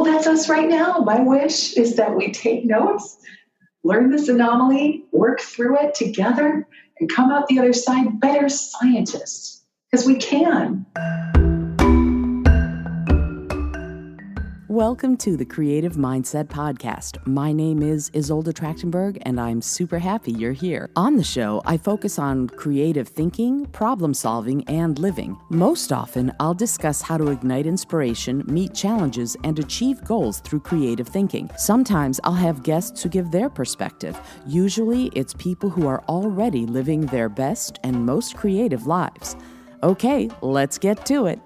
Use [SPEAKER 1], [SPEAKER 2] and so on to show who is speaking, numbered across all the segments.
[SPEAKER 1] that's us right now. My wish is that we take notes, learn this anomaly, work through it together, and come out the other side better scientists. Because we can.
[SPEAKER 2] Welcome to the Creative Mindset Podcast. My name is Isolde Trachtenberg, and I'm super happy you're here. On the show, I focus on creative thinking, problem solving, and living. Most often, I'll discuss how to ignite inspiration, meet challenges, and achieve goals through creative thinking. Sometimes I'll have guests who give their perspective. Usually, it's people who are already living their best and most creative lives. Okay, let's get to it.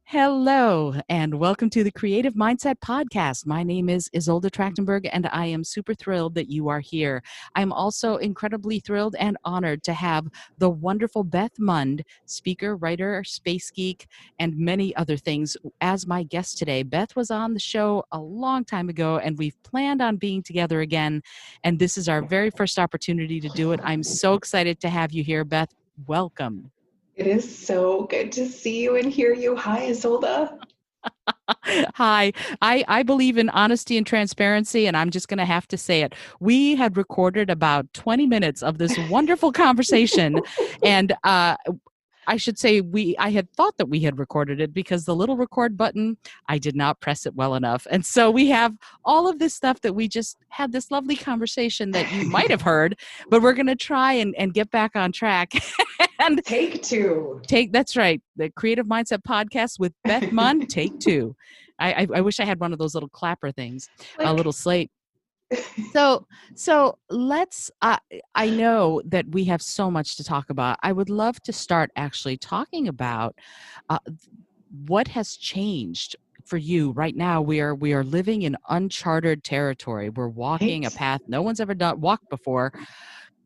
[SPEAKER 2] Hello, and welcome to the Creative Mindset Podcast. My name is Isolde Trachtenberg, and I am super thrilled that you are here. I'm also incredibly thrilled and honored to have the wonderful Beth Mund, speaker, writer, space geek, and many other things, as my guest today. Beth was on the show a long time ago, and we've planned on being together again, and this is our very first opportunity to do it. I'm so excited to have you here, Beth. Welcome.
[SPEAKER 1] It is so good to see you and hear you. Hi, Isolde.
[SPEAKER 2] Hi. I believe in honesty and transparency, and I'm just going to have to say it. We had recorded about 20 minutes of this wonderful conversation, and I should say I had thought that we had recorded it because the little record button, I did not press it well enough. And so we have all of this stuff that we just had this lovely conversation that you might have heard, but we're going to try and get back on track. And
[SPEAKER 1] take two.
[SPEAKER 2] That's right. The Creative Mindset Podcast with Beth Mund, take two. I wish I had one of those little clapper things, a little slate. So let's, I know that we have so much to talk about. I would love to start actually talking about what has changed for you right now. We are living in uncharted territory. We're walking a path no one's ever walked before.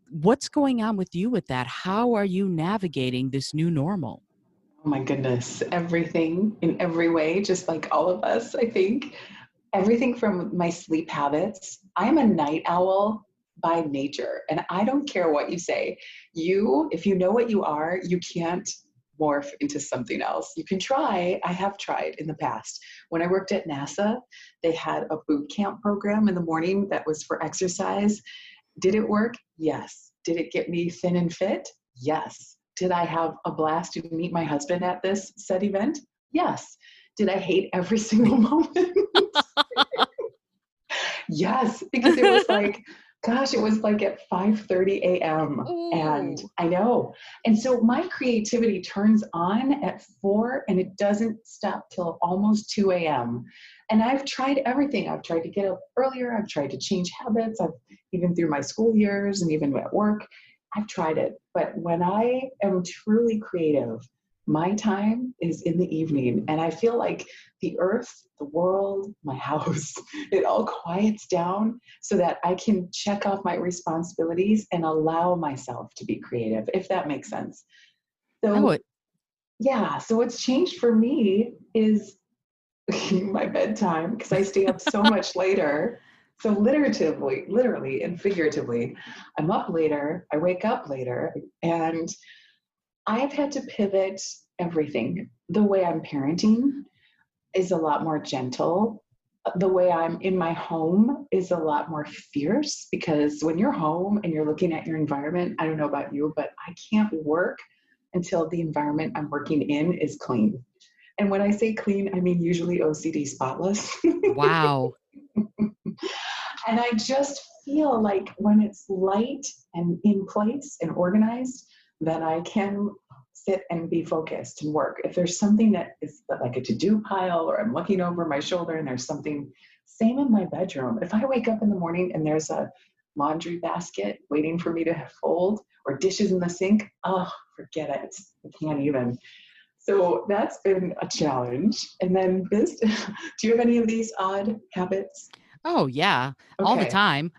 [SPEAKER 2] What's going on with you with that? How are you navigating this new normal?
[SPEAKER 1] Oh my goodness. Everything in every way, just like all of us, I think. Everything from my sleep habits. I'm a night owl by nature, and I don't care what you say. If you know what you are, you can't morph into something else. You can try. I have tried in the past. When I worked at NASA, they had a boot camp program in the morning that was for exercise. Did it work? Yes. Did it get me thin and fit? Yes. Did I have a blast to meet my husband at this said event? Yes. Did I hate every single moment? Yes, because it was like, gosh, it was like at 5:30 a.m.
[SPEAKER 2] Ooh.
[SPEAKER 1] And I know. And so my creativity turns on at 4 and it doesn't stop till almost 2 a.m. And I've tried everything. I've tried to get up earlier. I've tried to change habits. Even through my school years and even at work, I've tried it. But when I am truly creative, my time is in the evening, and I feel like the earth, the world, my house, it all quiets down so that I can check off my responsibilities and allow myself to be creative, if that makes sense. So, so what's changed for me is my bedtime, because I stay up so much later. So literally and figuratively, I'm up later, I wake up later, and I've had to pivot everything. The way I'm parenting is a lot more gentle. The way I'm in my home is a lot more fierce, because when you're home and you're looking at your environment, I don't know about you, but I can't work until the environment I'm working in is clean. And when I say clean, I mean usually OCD spotless.
[SPEAKER 2] Wow.
[SPEAKER 1] And I just feel like when it's light and in place and organized, that I can sit and be focused and work. If there's something that is like a to-do pile, or I'm looking over my shoulder and there's something, same in my bedroom. If I wake up in the morning and there's a laundry basket waiting for me to fold, or dishes in the sink, oh, forget it. I can't even. So that's been a challenge. And then do you have any of these odd habits?
[SPEAKER 2] Oh yeah, okay. All the time.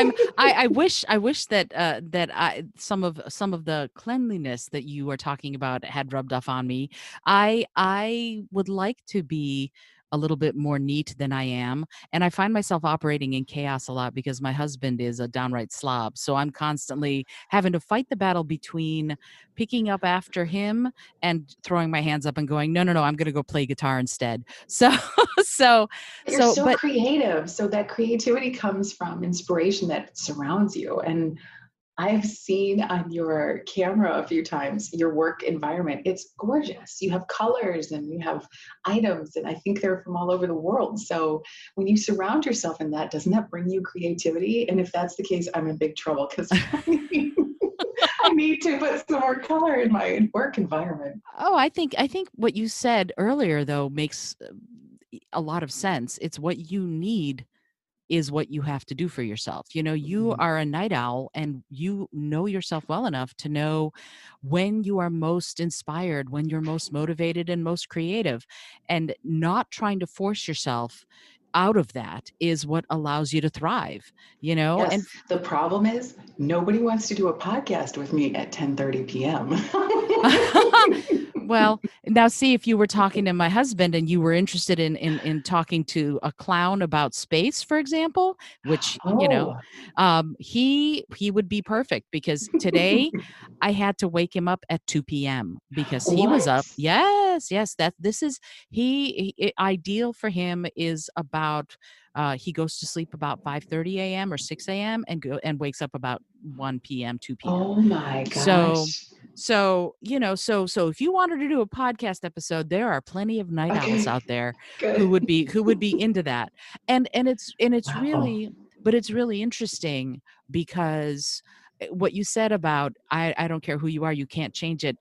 [SPEAKER 2] I wish that some of the cleanliness that you are talking about had rubbed off on me. I would like to be a little bit more neat than I am. And I find myself operating in chaos a lot because my husband is a downright slob. So I'm constantly having to fight the battle between picking up after him and throwing my hands up and going, no, no, no, I'm going to go play guitar instead. So, so,
[SPEAKER 1] You're so
[SPEAKER 2] but
[SPEAKER 1] creative. So that creativity comes from inspiration that surrounds you. And I've seen on your camera a few times your work environment. It's gorgeous. You have colors and you have items, and I think they're from all over the world. So when you surround yourself in that, doesn't that bring you creativity? And if that's the case, I'm in big trouble because I need to put some more color in my work environment.
[SPEAKER 2] oh, I think what you said earlier though makes a lot of sense. It's what you need is what you have to do for yourself. You know, you
[SPEAKER 1] Mhm.
[SPEAKER 2] are a night owl and you know yourself well enough to know when you are most inspired, when you're most motivated and most creative. And not trying to force yourself out of that is what allows you to thrive, you know?
[SPEAKER 1] Yes.
[SPEAKER 2] And
[SPEAKER 1] The problem is nobody wants to do a podcast with me at 10:30 p.m.
[SPEAKER 2] well, now see if you were talking to my husband and you were interested in talking to a clown about space, for example, which, you know,
[SPEAKER 1] Oh.
[SPEAKER 2] he would be perfect because today I had to wake him up at 2 p.m. because he was
[SPEAKER 1] What?
[SPEAKER 2] up. Yes, yes, that this is ideal for him is about he goes to sleep about 5:30 a.m. or 6 a.m. and wakes up about 1 p.m., 2 p.m.
[SPEAKER 1] Oh my
[SPEAKER 2] So
[SPEAKER 1] gosh.
[SPEAKER 2] so if you wanted to do a podcast episode, there are plenty of night owls
[SPEAKER 1] Okay,
[SPEAKER 2] out there
[SPEAKER 1] good.
[SPEAKER 2] who would be into that. And it's
[SPEAKER 1] Wow.
[SPEAKER 2] really but it's really interesting because what you said about I don't care who you are, you can't change it.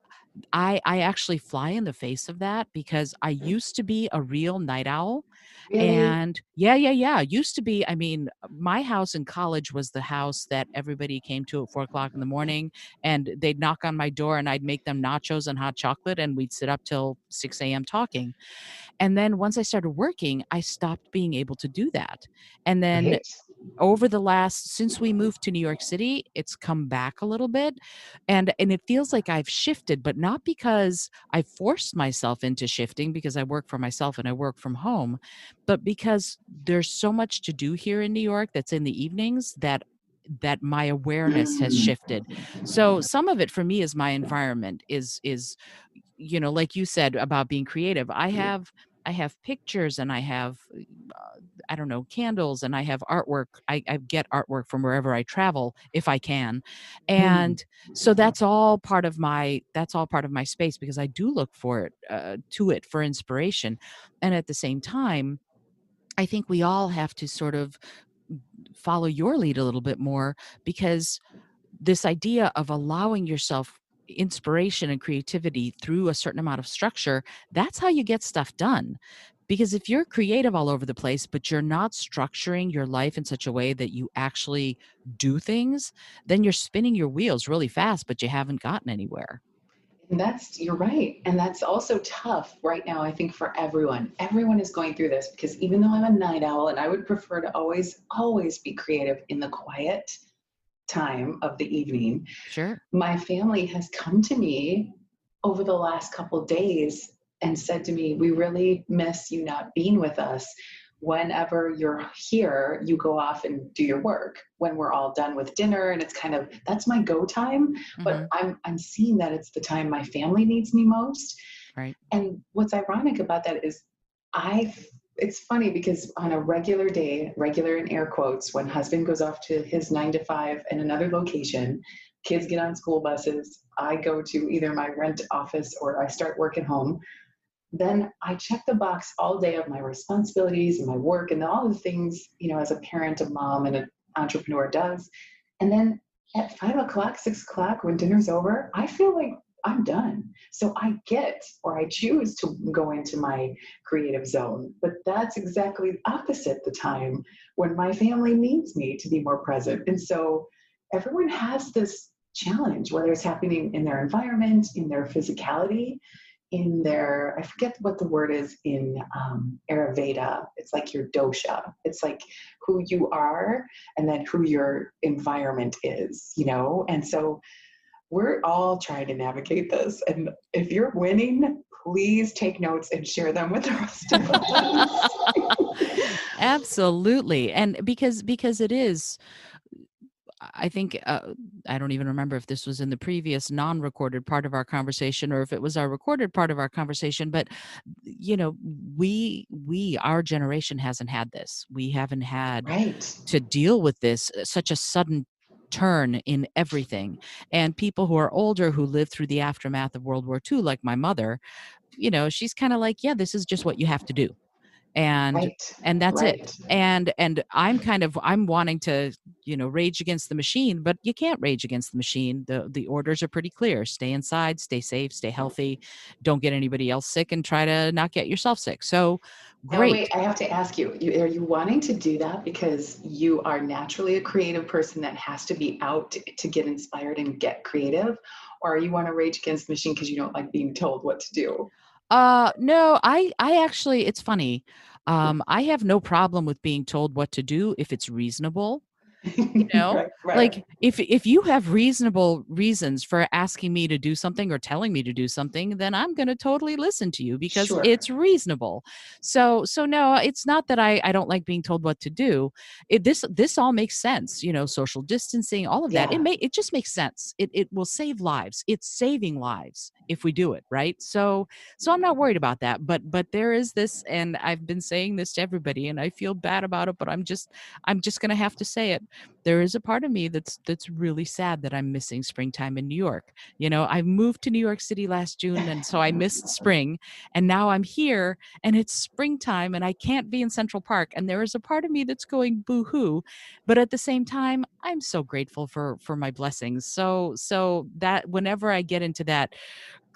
[SPEAKER 2] I actually fly in the face of that because I used to be a real night owl.
[SPEAKER 1] Really?
[SPEAKER 2] And yeah. Used to be, I mean, my house in college was the house that everybody came to at 4 o'clock in the morning, and they'd knock on my door and I'd make them nachos and hot chocolate, and we'd sit up till 6 a.m. talking. And then once I started working, I stopped being able to do that. And then
[SPEAKER 1] Right.
[SPEAKER 2] over the last since we moved to New York City, it's come back a little bit, and it feels like I've shifted, but not because I forced myself into shifting because I work for myself and I work from home, but because there's so much to do here in New York that's in the evenings that my awareness has
[SPEAKER 1] Mm.
[SPEAKER 2] shifted. So some of it for me is my environment is you know, like you said about being creative. I have pictures and I have I don't know, candles, and I have artwork. I get artwork from wherever I travel if I can.
[SPEAKER 1] Mm.
[SPEAKER 2] And so that's all part of my space because I do look for it to it for inspiration. And at the same time, I think we all have to sort of follow your lead a little bit more because this idea of allowing yourself inspiration and creativity through a certain amount of structure, that's how you get stuff done. Because if you're creative all over the place, but you're not structuring your life in such a way that you actually do things, then you're spinning your wheels really fast, but you haven't gotten anywhere.
[SPEAKER 1] And you're right. And that's also tough right now, I think, for everyone. Everyone is going through this because even though I'm a night owl and I would prefer to always be creative in the quiet time of the evening,
[SPEAKER 2] Sure.
[SPEAKER 1] my family has come to me over the last couple of days and said to me, "We really miss you not being with us. Whenever you're here, you go off and do your work when we're all done with dinner." And it's kind of that's my go time. But
[SPEAKER 2] Hmm.
[SPEAKER 1] I'm seeing that it's the time my family needs me most.
[SPEAKER 2] Right.
[SPEAKER 1] And what's ironic about that is I it's funny because on a regular day, regular in air quotes, when husband goes off to his 9 to 5 in another location, kids get on school buses, I go to either my rent office or I start work at home. Then I check the box all day of my responsibilities and my work and all the things, as a parent, a mom, and an entrepreneur does. And then at 5 o'clock, 6 o'clock, when dinner's over, I feel like I'm done. So I get or I choose to go into my creative zone. But that's exactly opposite the time when my family needs me to be more present. And so everyone has this challenge, whether it's happening in their environment, in their physicality, in their, I forget what the word is in Ayurveda. It's like your dosha. It's like who you are and then who your environment is. And so we're all trying to navigate this. And if you're winning, please take notes and share them with the rest of us.
[SPEAKER 2] Absolutely. And because it is, I think, I don't even remember if this was in the previous non-recorded part of our conversation or if it was our recorded part of our conversation, but you know, our generation hasn't had this. We haven't had
[SPEAKER 1] Right.
[SPEAKER 2] to deal with this, such a sudden turn in everything. And people who are older, who lived through the aftermath of World War II, like my mother, you know, she's kind of like, yeah, this is just what you have to do, and
[SPEAKER 1] Right.
[SPEAKER 2] that's it.
[SPEAKER 1] Right.
[SPEAKER 2] And I'm wanting to, you know, rage against the machine, but you can't rage against the machine. The orders are pretty clear: stay inside, stay safe, stay healthy, don't get anybody else sick, and try to not get yourself sick. So
[SPEAKER 1] Now,
[SPEAKER 2] great.
[SPEAKER 1] wait, I have to ask you, are you wanting to do that because you are naturally a creative person that has to be out to get inspired and get creative? Or you want to rage against the machine because you don't like being told what to do?
[SPEAKER 2] No, I actually, it's funny. I have no problem with being told what to do if it's reasonable. You know,
[SPEAKER 1] Right, right.
[SPEAKER 2] like if you have reasonable reasons for asking me to do something or telling me to do something, then I'm going to totally listen to you because
[SPEAKER 1] Sure.
[SPEAKER 2] it's reasonable. So no, it's not that I don't like being told what to do. This all makes sense. You know, social distancing, all of that.
[SPEAKER 1] Yeah.
[SPEAKER 2] It just makes sense. It will save lives. It's saving lives if we do it right. So I'm not worried about that. But there is this, and I've been saying this to everybody, and I feel bad about it, but I'm just going to have to say it. There is a part of me that's really sad that I'm missing springtime in New York. You know, I moved to New York City last June, and so I missed spring, and now I'm here and it's springtime and I can't be in Central Park, and there is a part of me that's going boo-hoo, but at the same time, I'm so grateful for my blessings. So that whenever I get into that,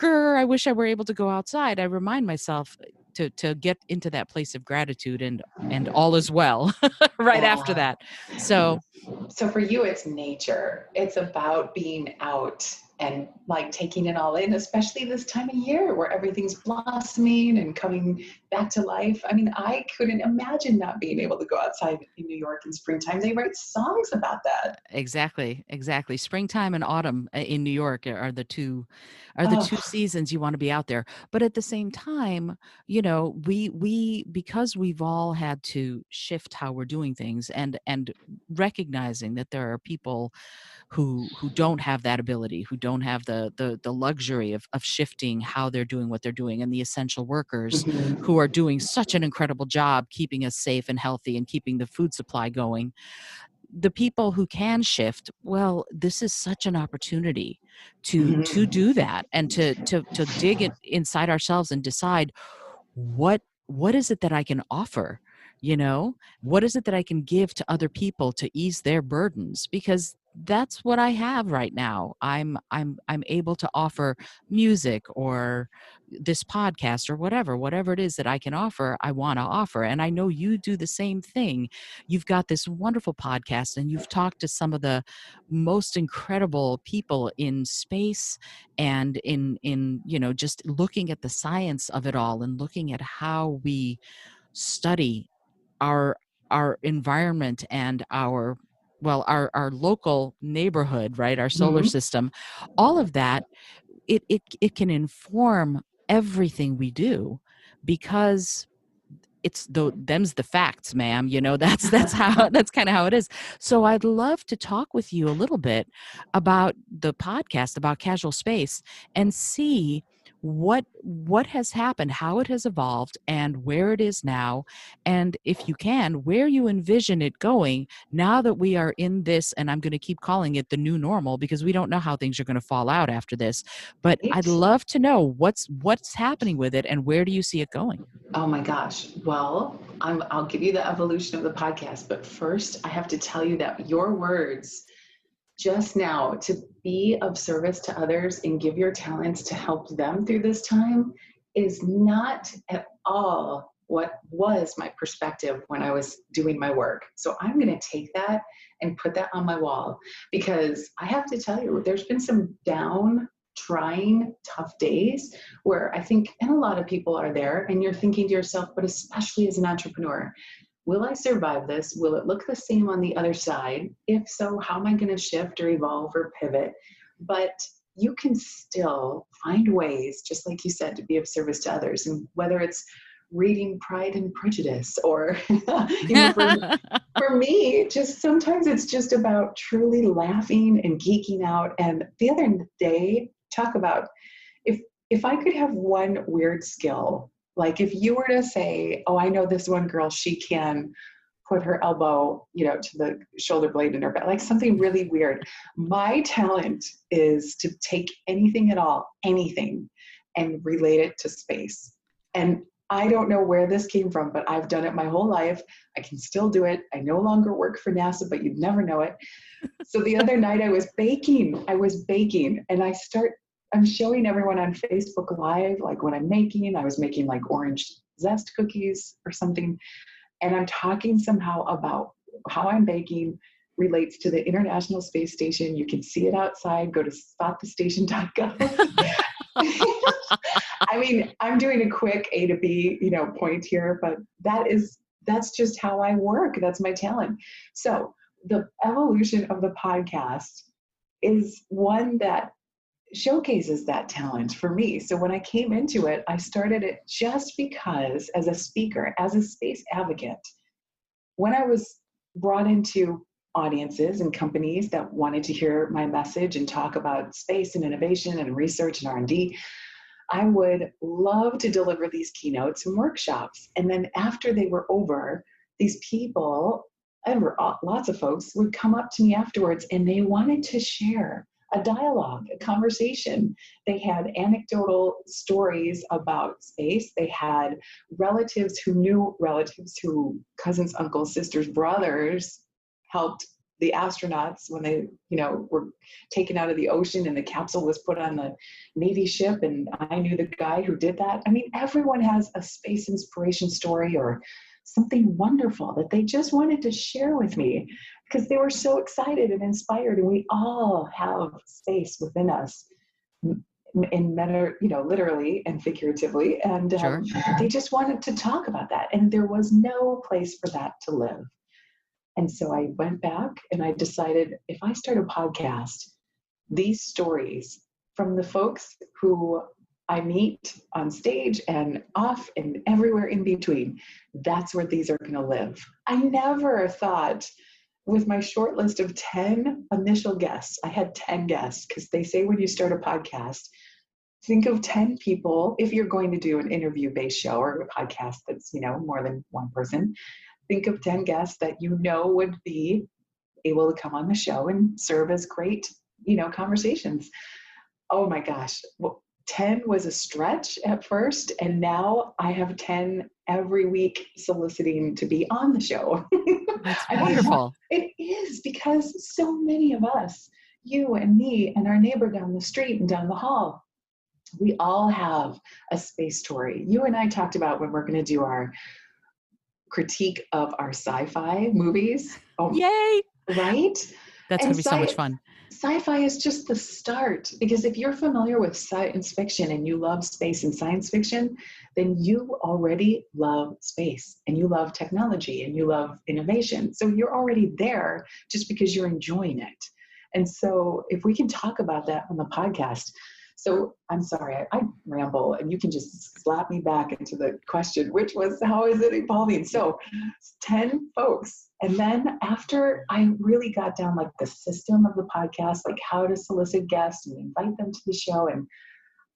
[SPEAKER 2] grr, I wish I were able to go outside, I remind myself to get into that place of gratitude, and all is well right after
[SPEAKER 1] Yeah.
[SPEAKER 2] that. So
[SPEAKER 1] So for you, it's nature. It's about being out and like taking it all in, especially this time of year where everything's blossoming and coming back to life. I mean, I couldn't imagine not being able to go outside in New York in springtime. They write songs about that.
[SPEAKER 2] exactly. Springtime and autumn in New York are the two
[SPEAKER 1] Oh,
[SPEAKER 2] seasons you want to be out there. But at the same time, you know, we because we've all had to shift how we're doing things, and recognizing that there are people who don't have that ability, who don't have the luxury of shifting how they're doing what they're doing, and the essential workers
[SPEAKER 1] mhm,
[SPEAKER 2] who are doing such an incredible job keeping us safe and healthy and keeping the food supply going. The people who can shift, well, this is such an opportunity to
[SPEAKER 1] mhm,
[SPEAKER 2] do that, and to dig it inside ourselves and decide what is it that I can offer, you know, what is it that I can give to other people to ease their burdens, because that's what I have right now. I'm able to offer music or this podcast or whatever it is that I can offer, I want to offer. And I know you do the same thing. You've got this wonderful podcast, and you've talked to some of the most incredible people in space and in you know, just looking at the science of it all and looking at how we study our environment and our local neighborhood, right, our solar
[SPEAKER 1] mhm,
[SPEAKER 2] system, all of that. It can inform everything we do, because it's them's the facts, ma'am. You know, that's how that's kind of how it is. So I'd love to talk with you a little bit about the podcast, about Casual Space, and see what has happened, how it has evolved, and where it is now, and if you can, where you envision it going now that we are in this, and I'm going to keep calling it the new normal, because we don't know how things are going to fall out after this. But I'd
[SPEAKER 1] right.
[SPEAKER 2] love to know what's happening with it, and where do you see it going?
[SPEAKER 1] Oh my gosh. Well, I'll give you the evolution of the podcast, but first I have to tell you that your words just now, to be of service to others and give your talents to help them through this time, is not at all what was my perspective when I was doing my work. So I'm going to take that and put that on my wall, because I have to tell you, there's been some trying, tough days where I think, and a lot of people are there, and you're thinking to yourself, but especially as an entrepreneur, will I survive this? Will it look the same on the other side? If so, how am I going to shift or evolve or pivot? But you can still find ways, just like you said, to be of service to others. And whether it's reading Pride and Prejudice or, for me, just sometimes it's just about truly laughing and geeking out. And the other day, talk about if I could have one weird skill, like if you were to say, oh, I know this one girl, she can put her elbow, to the shoulder blade in her back, like something really weird. My talent is to take anything at all, anything, and relate it to space. And I don't know where this came from, but I've done it my whole life. I can still do it. I no longer work for NASA, but you'd never know it. So the other night I was baking and I'm showing everyone on Facebook Live, like what I'm making. I was making like orange zest cookies or something. And I'm talking somehow about how I'm baking relates to the International Space Station. You can see it outside. Go to spotthestation.gov. I mean, I'm doing a quick A to B, point here, but that's just how I work. That's my talent. So the evolution of the podcast is one that showcases that talent for me. So when I came into it, I started it just because as a speaker, as a space advocate, when I was brought into audiences and companies that wanted to hear my message and talk about space and innovation and research and R&D, I would love to deliver these keynotes and workshops. And then after they were over, these people, lots of folks would come up to me afterwards and they wanted to share a dialogue, a conversation. They had anecdotal stories about space. They had relatives who knew relatives who, cousins, uncles, sisters, brothers, helped the astronauts when they, were taken out of the ocean and the capsule was put on the Navy ship. And I knew the guy who did that. I mean, everyone has a space inspiration story or something wonderful that they just wanted to share with me because they were so excited and inspired. And we all have space within us in matter, literally and figuratively. And
[SPEAKER 2] Sure.
[SPEAKER 1] They just wanted to talk about that. And there was no place for that to live. And so I went back and I decided if I start a podcast, these stories from the folks who I meet on stage and off and everywhere in between, that's where these are going to live. I never thought with my short list of 10 initial guests, I had 10 guests because they say when you start a podcast, think of 10 people. If you're going to do an interview-based show or a podcast that's, more than one person, think of 10 guests that would be able to come on the show and serve as great, conversations. Oh my gosh. Well, 10 was a stretch at first, and now I have 10 every week soliciting to be on the show.
[SPEAKER 2] That's wonderful.
[SPEAKER 1] It is because so many of us, you and me and our neighbor down the street and down the hall, we all have a space story. You and I talked about when we're going to do our critique of our sci-fi movies. Oh,
[SPEAKER 2] yay!
[SPEAKER 1] Right?
[SPEAKER 2] That's going to be so much fun.
[SPEAKER 1] Sci-fi is just the start, because if you're familiar with science fiction and you love space and science fiction, then you already love space and you love technology and you love innovation. So you're already there just because you're enjoying it. And so if we can talk about that on the podcast. So I'm sorry, I ramble and you can just slap me back into the question, which was, how is it evolving? So 10 folks. And then after I really got down like the system of the podcast, like how to solicit guests and invite them to the show. And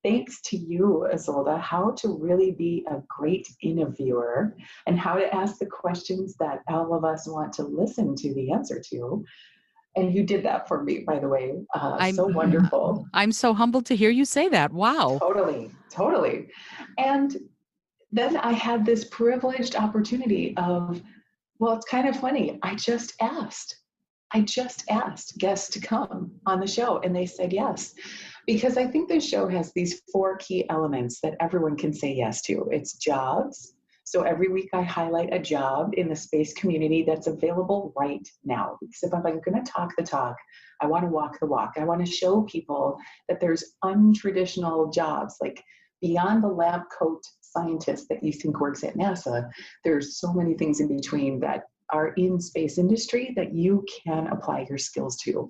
[SPEAKER 1] thanks to you, Isolde, how to really be a great interviewer and how to ask the questions that all of us want to listen to the answer to. And you did that for me, by the way. So wonderful.
[SPEAKER 2] I'm so humbled to hear you say that. Wow.
[SPEAKER 1] Totally. And then I had this privileged opportunity of, well, it's kind of funny. I just asked guests to come on the show and they said yes. Because I think this show has these 4 key elements that everyone can say yes to. It's jobs. So every week I highlight a job in the space community that's available right now. Because if I'm going to talk the talk, I want to walk the walk. I want to show people that there's untraditional jobs, like beyond the lab coat scientist that you think works at NASA. There's so many things in between that are in space industry that you can apply your skills to.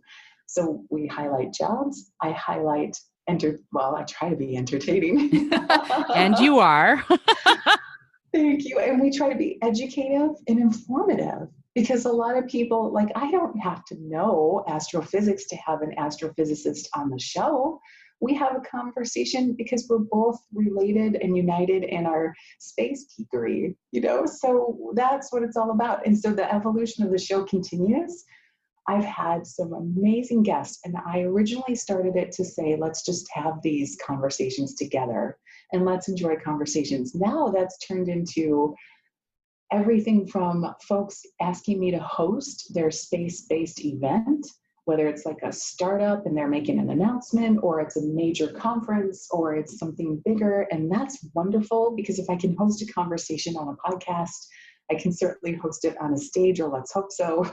[SPEAKER 1] So we highlight jobs. I highlight I try to be entertaining.
[SPEAKER 2] And you are.
[SPEAKER 1] Thank you. And we try to be educative and informative because a lot of people, like, I don't have to know astrophysics to have an astrophysicist on the show. We have a conversation because we're both related and united in our space geekery, so that's what it's all about. And so the evolution of the show continues. I've had some amazing guests, and I originally started it to say, let's just have these conversations together and let's enjoy conversations. Now that's turned into everything from folks asking me to host their space-based event, whether it's like a startup and they're making an announcement, or it's a major conference, or it's something bigger. And that's wonderful because if I can host a conversation on a podcast, I can certainly host it on a stage, or let's hope so.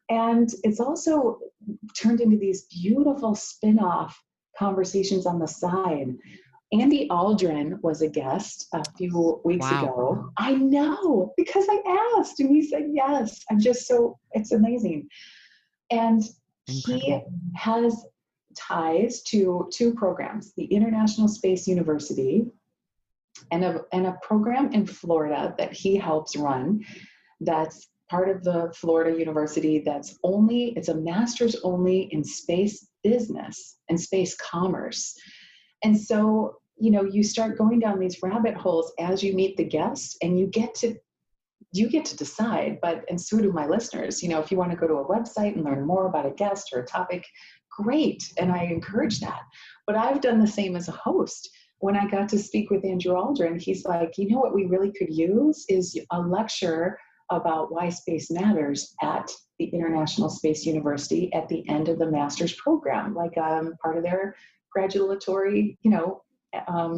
[SPEAKER 1] And it's also turned into these beautiful spin-off conversations on the side. Andy Aldrin was a guest a few weeks ago. I know, because I asked and he said yes. It's amazing. And he has ties to two programs, the International Space University and a program in Florida that he helps run that's part of the Florida University it's a master's only in space business and space commerce. And so, you start going down these rabbit holes as you meet the guests, and you get to decide, and so do my listeners. If you want to go to a website and learn more about a guest or a topic, great. And I encourage that. But I've done the same as a host. When I got to speak with Andrew Aldrin, he's like, what we really could use is a lecture about why space matters at the International Space University at the end of the master's program, like part of their gradulatory,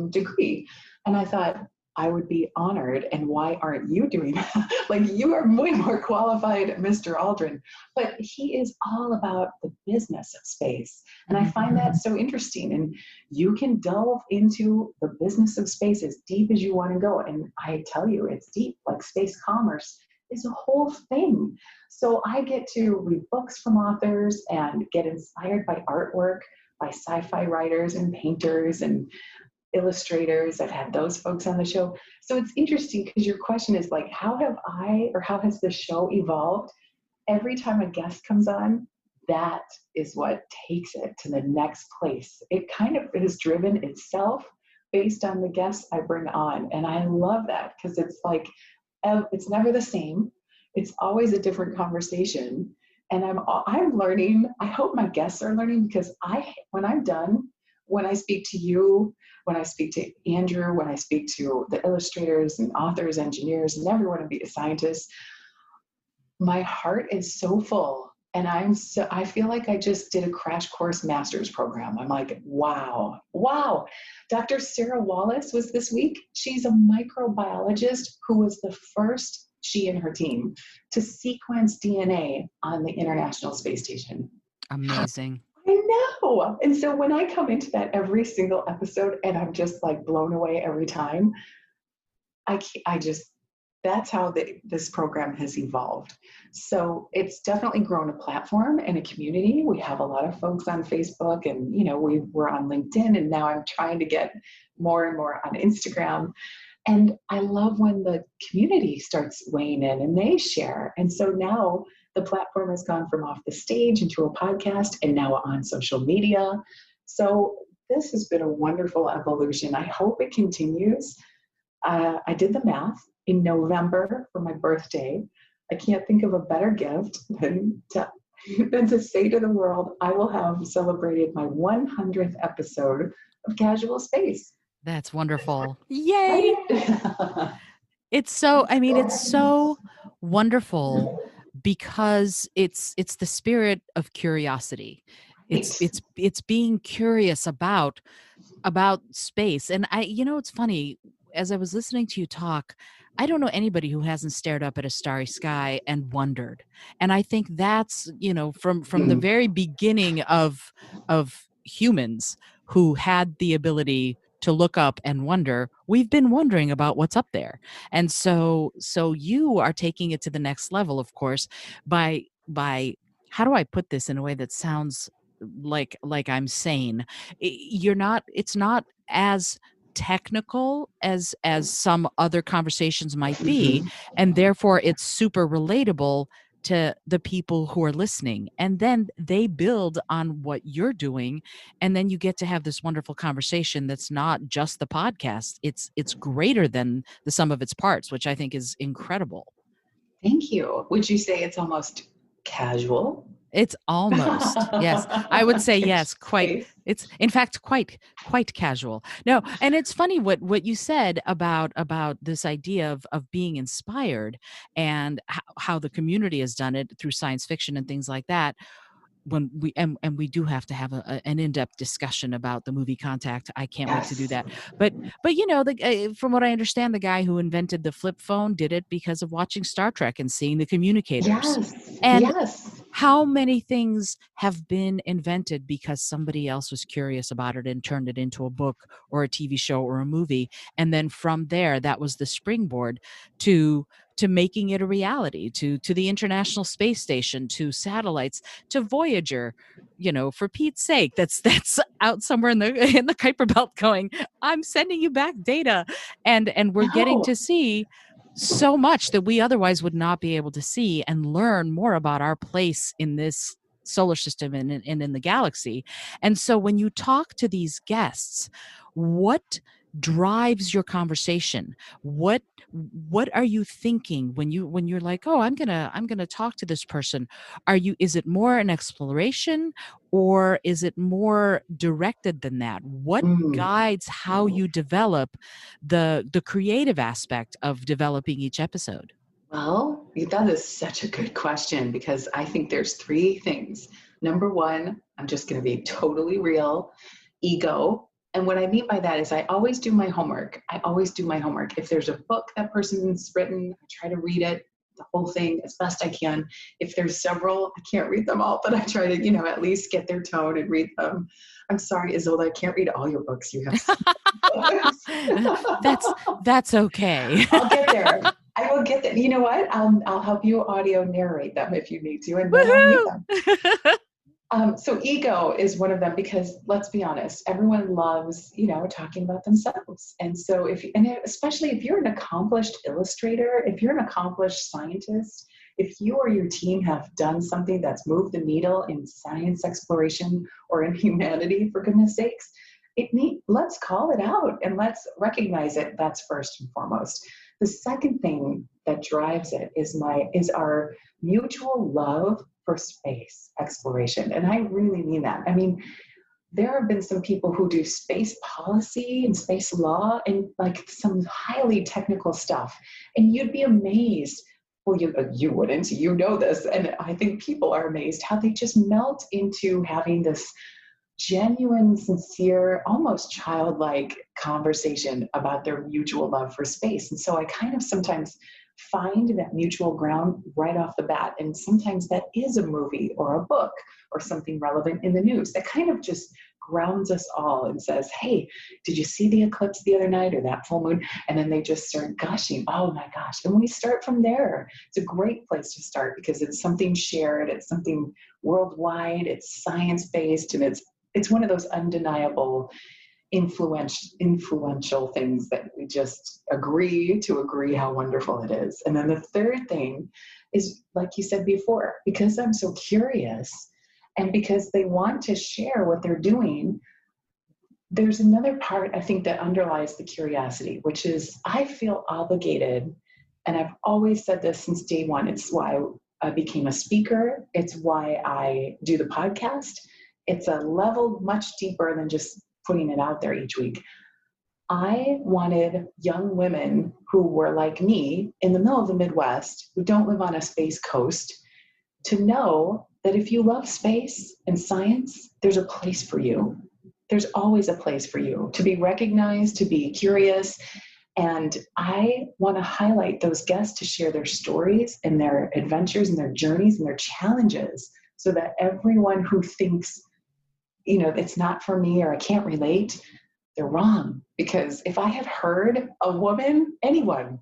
[SPEAKER 1] degree. And I thought, I would be honored, and why aren't you doing that? Like, you are way more qualified, Mr. Aldrin. But he is all about the business of space. And I find that so interesting. And you can delve into the business of space as deep as you want to go. And I tell you, it's deep, like space commerce is a whole thing. So I get to read books from authors and get inspired by artwork, by sci-fi writers and painters and illustrators. I've had those folks on the show. So it's interesting because your question is like, how has the show evolved? Every time a guest comes on, that is what takes it to the next place. It kind of has driven itself based on the guests I bring on. And I love that because it's like, it's never the same. It's always a different conversation. And I'm learning. I hope my guests are learning, because when I'm done, when I speak to you, when I speak to Andrew, when I speak to the illustrators and authors, engineers, and everyone, be a scientist, my heart is so full. And I feel like I just did a crash course master's program. I'm like, wow. Dr. Sarah Wallace was this week. She's a microbiologist who was the first, she and her team, to sequence DNA on the International Space Station.
[SPEAKER 2] Amazing.
[SPEAKER 1] I know. And so when I come into that every single episode and I'm just like blown away every time, that's how this program has evolved. So it's definitely grown a platform and a community. We have a lot of folks on Facebook, and we're on LinkedIn, and now I'm trying to get more and more on Instagram. And I love when the community starts weighing in and they share. And so now the platform has gone from off the stage into a podcast and now on social media. So this has been a wonderful evolution. I hope it continues. I did the math. In November for my birthday, I can't think of a better gift than to say to the world, I will have celebrated my 100th episode of Casual Space.
[SPEAKER 2] That's wonderful. Yay!
[SPEAKER 1] Right?
[SPEAKER 2] It's so wonderful because it's the spirit of curiosity. It's being curious about space. And it's funny, as I was listening to you talk, I don't know anybody who hasn't stared up at a starry sky and wondered. And I think that's, from the very beginning of humans who had the ability to look up and wonder, we've been wondering about what's up there. And so you are taking it to the next level, of course, by how do I put this in a way that sounds like I'm sane? It's not as technical as some other conversations might be,
[SPEAKER 1] Mhm.
[SPEAKER 2] and therefore it's super relatable to the people who are listening, and then they build on what you're doing, and then you get to have this wonderful conversation that's not just the podcast. It's greater than the sum of its parts, which I think is incredible.
[SPEAKER 1] Thank you. Would you say it's almost casual?
[SPEAKER 2] It's almost, yes. I would say
[SPEAKER 1] There's
[SPEAKER 2] yes, quite.
[SPEAKER 1] space.
[SPEAKER 2] It's in fact quite casual. No, and it's funny what you said about this idea of being inspired, and how the community has done it through science fiction and things like that. When we do have to have an in-depth discussion about the movie Contact. I can't wait to do
[SPEAKER 1] Yes.
[SPEAKER 2] that. But from what I understand, the guy who invented the flip phone did it because of watching Star Trek and seeing the communicators.
[SPEAKER 1] Yes.
[SPEAKER 2] And
[SPEAKER 1] Yes.
[SPEAKER 2] how many things have been invented because somebody else was curious about it and turned it into a book or a TV show or a movie, and then from there that was the springboard to making it a reality, to the International Space Station, to satellites, to Voyager. For Pete's sake, that's out somewhere in the Kuiper Belt going, I'm sending you back data, and we're getting
[SPEAKER 1] No.
[SPEAKER 2] to see so much that we otherwise would not be able to see, and learn more about our place in this solar system and in the galaxy. And so when you talk to these guests, what drives your conversation? What are you thinking when you're like, oh, I'm gonna talk to this person? Is it more an exploration, or is it more directed than that? What
[SPEAKER 1] Mm.
[SPEAKER 2] guides how you develop the creative aspect of developing each episode?
[SPEAKER 1] Well, that is such a good question because I think there's three things. Number one, I'm just going to be totally real, ego. And what I mean by that is I always do my homework. I always do my homework. If there's a book that person's written, I try to read it, the whole thing as best I can. If there's several, I can't read them all, but I try to, at least get their tone and read them. I'm sorry, Isolde, I can't read all your books. You have so many books.
[SPEAKER 2] That's okay.
[SPEAKER 1] I'll get there. I will get there. You know what? I'll help you audio narrate them if you need to, and then I'll read them.
[SPEAKER 2] Woohoo!
[SPEAKER 1] So ego is one of them because let's be honest, everyone loves, talking about themselves. And so especially if you're an accomplished illustrator, if you're an accomplished scientist, if you or your team have done something that's moved the needle in science exploration or in humanity, for goodness sakes, let's call it out and let's recognize it. That's first and foremost. The second thing that drives it is our mutual love for space exploration. And I really mean that. I mean, there have been some people who do space policy and space law and like some highly technical stuff. And you'd be amazed. Well, you wouldn't, this. And I think people are amazed how they just melt into having this genuine, sincere, almost childlike conversation about their mutual love for space. And so I kind of sometimes find that mutual ground right off the bat. And sometimes that is a movie or a book or something relevant in the news that kind of just grounds us all and says, hey, did you see the eclipse the other night or that full moon? And then they just start gushing, oh my gosh. And we start from there. It's a great place to start because it's something shared, it's something worldwide, it's science-based, and it's one of those undeniable influential things that we just agree how wonderful it is. And then the third thing is, like you said before, because I'm so curious and because they want to share what they're doing, there's another part I think that underlies the curiosity, which is I feel obligated, and I've always said this since day one. It's why I became a speaker. It's why I do the podcast. It's a level much deeper than just putting it out there each week. I wanted young women who were like me in the middle of the Midwest, who don't live on a space coast, to know that if you love space and science, there's a place for you. There's always a place for you to be recognized, to be curious. And I want to highlight those guests to share their stories and their adventures and their journeys and their challenges so that everyone who thinks, it's not for me or I can't relate, they're wrong. Because if I had heard a woman, anyone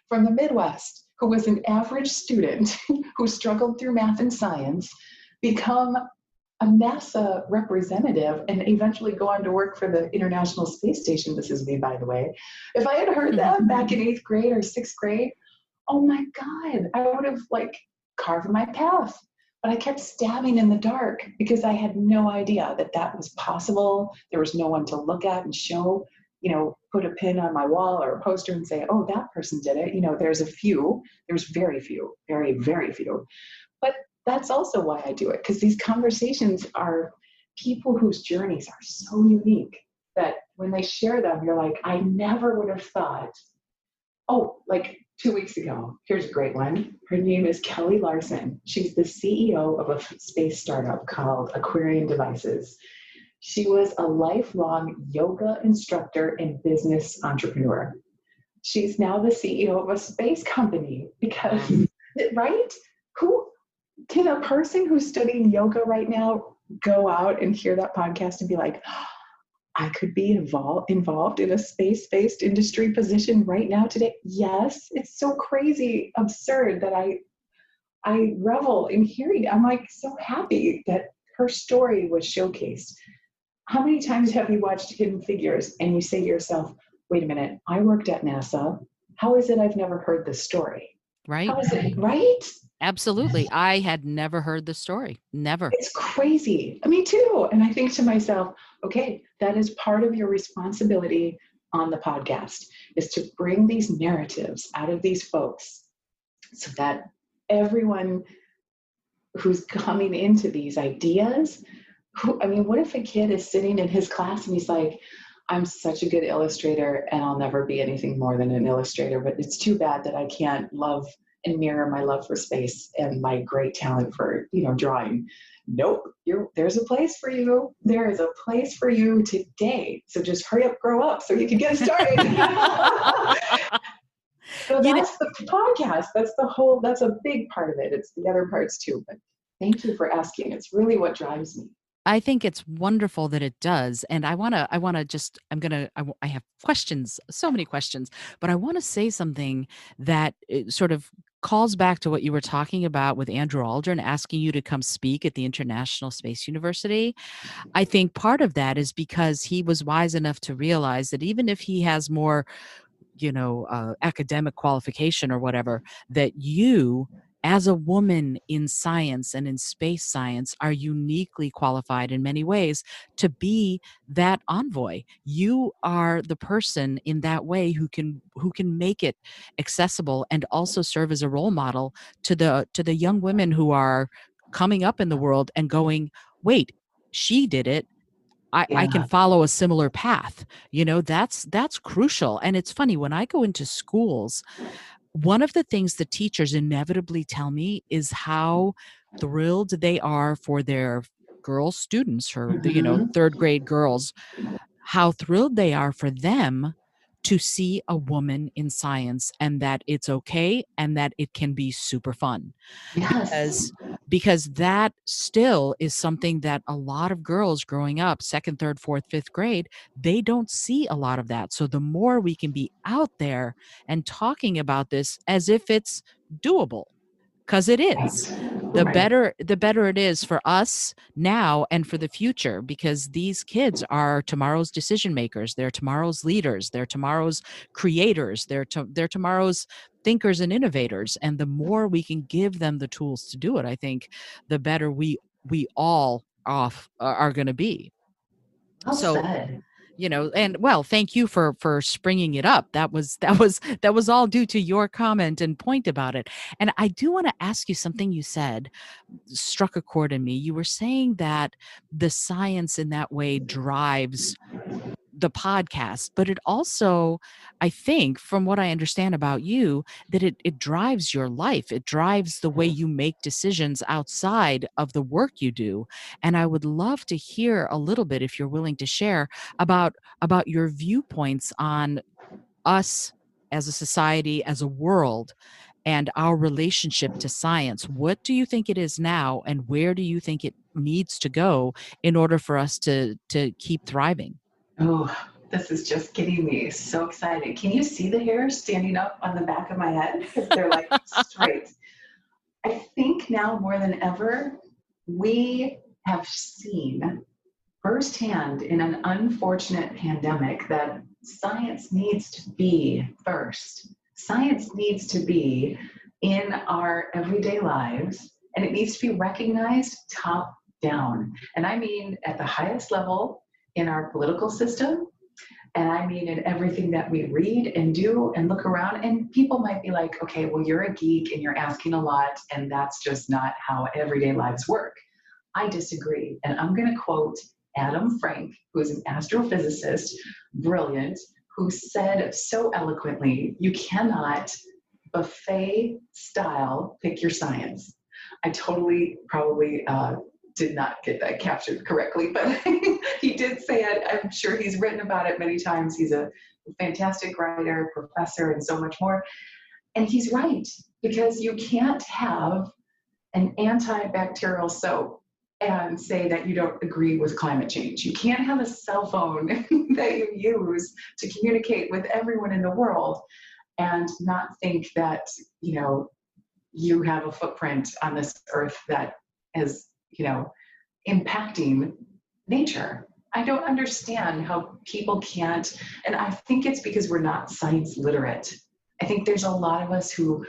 [SPEAKER 1] from the Midwest who was an average student who struggled through math and science become a NASA representative and eventually go on to work for the International Space Station. This is me, by the way. If I had heard that back in 8th grade or 6th grade, oh my God, I would have like carved my path. But I kept stabbing in the dark because I had no idea that that was possible. There was no one to look at and show, put a pin on my wall or a poster and say, oh, that person did it. There's very few, very, very few. But that's also why I do it, because these conversations are people whose journeys are so unique that when they share them, you're like, I never would have thought, oh, like 2 weeks ago, here's a great one. Her name is Kelly Larson. She's the CEO of a space startup called Aquarian Devices. She was a lifelong yoga instructor and business entrepreneur. She's now the CEO of a space company because, right? Who can a person who's studying yoga right now go out and hear that podcast and be like, I could be involved in a space-based industry position right now today? Yes, it's so crazy, absurd that I revel in hearing it. I'm like so happy that her story was showcased. How many times have you watched Hidden Figures and you say to yourself, wait a minute, I worked at NASA. How is it I've never heard this story?
[SPEAKER 2] Right.
[SPEAKER 1] How is it, right?
[SPEAKER 2] Absolutely. I had never heard the story. Never.
[SPEAKER 1] It's crazy. Me too. And I think to myself, okay, that is part of your responsibility on the podcast, is to bring these narratives out of these folks so that everyone who's coming into these ideas, what if a kid is sitting in his class and he's like, I'm such a good illustrator and I'll never be anything more than an illustrator, but it's too bad that I can't love and mirror my love for space and my great talent for, drawing. Nope, there's a place for you. There is a place for you today. So just hurry up, grow up so you can get started. So that's the podcast. That's a big part of it. It's the other parts too, but thank you for asking. It's really what drives me.
[SPEAKER 2] I think it's wonderful that it does. And I have questions, so many questions, but I want to say something that sort of calls back to what you were talking about with Andrew Aldrin asking you to come speak at the International Space University. I think part of that is because he was wise enough to realize that even if he has more, academic qualification or whatever, that you, as a woman in science and in space science, are uniquely qualified in many ways to be that envoy. You are the person in that way who can make it accessible and also serve as a role model to the young women who are coming up in the world and going, wait, she did it. I can follow a similar path. That's crucial. And it's funny, when I go into schools, one of the things the teachers inevitably tell me is how thrilled they are for their girl students, third grade girls, how thrilled they are for them to see a woman in science and that it's okay and that it can be super fun.
[SPEAKER 1] Yes.
[SPEAKER 2] Because that still is something that a lot of girls growing up, second, third, fourth, fifth grade, they don't see a lot of that. So the more we can be out there and talking about this as if it's doable, because it is, the
[SPEAKER 1] Right.
[SPEAKER 2] better it is for us now and for the future, because these kids are tomorrow's decision makers, they're tomorrow's leaders, they're tomorrow's creators, they're tomorrow's thinkers and innovators. And the more we can give them the tools to do it, I think the better we all are going to be.
[SPEAKER 1] Well
[SPEAKER 2] So,
[SPEAKER 1] said.
[SPEAKER 2] and well, thank you for springing it up. That was all due to your comment and point about it. And I do want to ask you something you said struck a chord in me. You were saying that the science in that way drives the podcast, but it also, I think, from what I understand about you, that it drives your life. It drives the way you make decisions outside of the work you do. And I would love to hear a little bit, if you're willing to share, about your viewpoints on us as a society, as a world, and our relationship to science. What do you think it is now, and where do you think it needs to go in order for us to keep thriving?
[SPEAKER 1] Oh, This is just getting me so excited. Can you see the hair standing up on the back of my head? Because they're like straight. I think now more than ever, we have seen firsthand in an unfortunate pandemic that science needs to be first. Science needs to be in our everyday lives, and it needs to be recognized top down. And I mean at the highest level in our political system, and I mean in everything that we read and do and look around. And people might be like, okay, well, you're a geek and you're asking a lot, and that's just not how everyday lives work. I disagree. And I'm going to quote Adam Frank, who is an astrophysicist, brilliant, who said so eloquently, you cannot buffet style pick your science. I totally probably did not get that captured correctly, but he did say it. I'm sure he's written about it many times. He's a fantastic writer, professor, and so much more. And he's right, because you can't have an antibacterial soap and say that you don't agree with climate change. You can't have a cell phone that you use to communicate with everyone in the world and not think that, you have a footprint on this earth that is, impacting nature. I don't understand how people can't, and I think it's because we're not science literate. I think there's a lot of us who,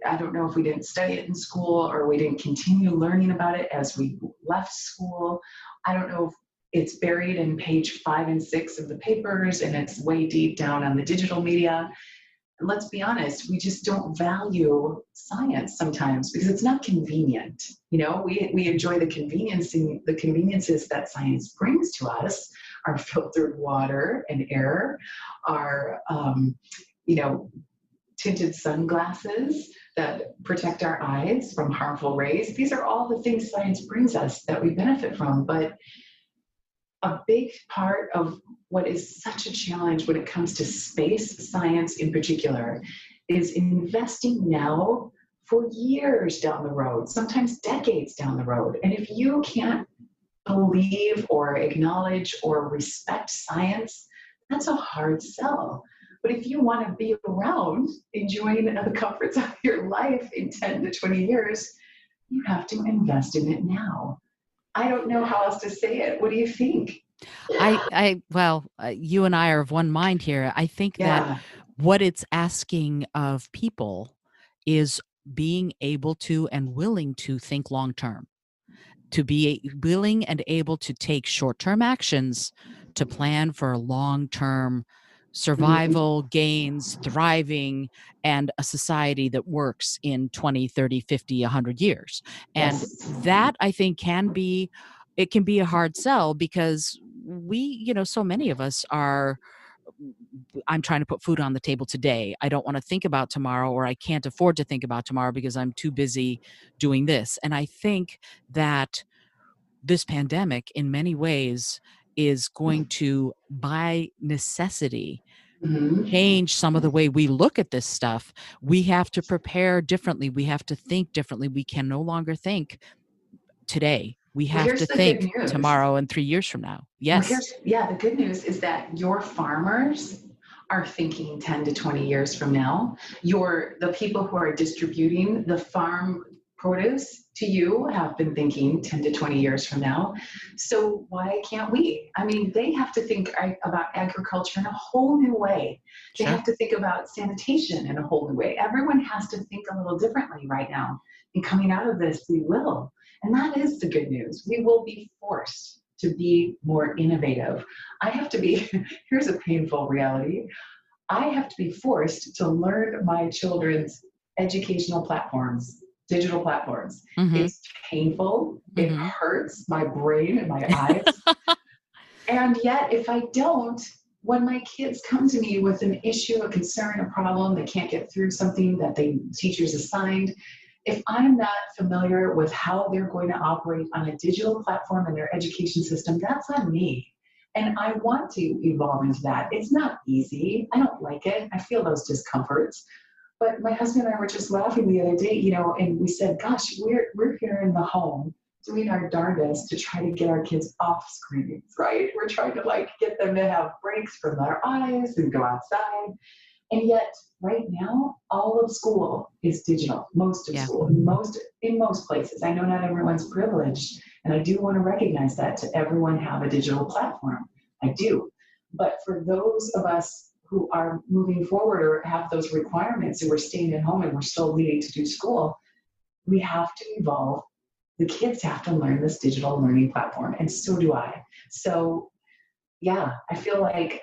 [SPEAKER 1] I don't know if we didn't study it in school or we didn't continue learning about it as we left school. I don't know if it's buried in page 5 and 6 of the papers and it's way deep down on the digital media. And let's be honest, we just don't value science sometimes because it's not convenient. We enjoy the conveniences that science brings to us, our filtered water and air, our, tinted sunglasses that protect our eyes from harmful rays. These are all the things science brings us that we benefit from. But a big part of what is such a challenge when it comes to space science in particular is investing now for years down the road, sometimes decades down the road. And if you can't believe or acknowledge or respect science, that's a hard sell. But if you want to be around enjoying the comforts of your life in 10 to 20 years, you have to invest in it now. I don't know how else to say it. What do you think?
[SPEAKER 2] You and I are of one mind here. I think that what it's asking of people is being able to and willing to think long term, to be willing and able to take short-term actions to plan for long-term survival, gains, thriving, and a society that works in 20, 30, 50, 100 years. And that, I think, can be a hard sell because we, so many of us are, I'm trying to put food on the table today. I don't want to think about tomorrow, or I can't afford to think about tomorrow because I'm too busy doing this. And I think that this pandemic in many ways is going to, by necessity, change some of the way we look at this stuff. We have to prepare differently. We have to think differently. We can no longer think today. We have to think tomorrow and 3 years from now. Yes.
[SPEAKER 1] The good news is that your farmers are thinking 10 to 20 years from now. The people who are distributing the farm produce to you have been thinking 10 to 20 years from now. So why can't we? I mean, they have to think about agriculture in a whole new way. They have to think about sanitation in a whole new way. Everyone has to think a little differently right now. And coming out of this, we will. And that is the good news. We will be forced to be more innovative. Here's a painful reality. I have to be forced to learn my children's educational platforms, digital platforms. It's painful. It hurts my brain and my eyes. And yet, if I don't, when my kids come to me with an issue, a concern, a problem, they can't get through something that teachers assigned, if I'm not familiar with how they're going to operate on a digital platform in their education system, that's on me. And I want to evolve into that. It's not easy. I don't like it. I feel those discomforts. But my husband and I were just laughing the other day, and we said, gosh, we're here in the home doing our darndest to try to get our kids off screens, right? We're trying to like get them to have breaks from their eyes and go outside. And yet, right now, all of school is digital. Most of
[SPEAKER 2] Yeah.
[SPEAKER 1] school, in most places. I know not everyone's privileged, and I do want to recognize that to everyone have a digital platform. I do. But for those of us who are moving forward or have those requirements and we're staying at home and we're still needing to do school, we have to evolve. The kids have to learn this digital learning platform, and so do I. So, yeah, I feel like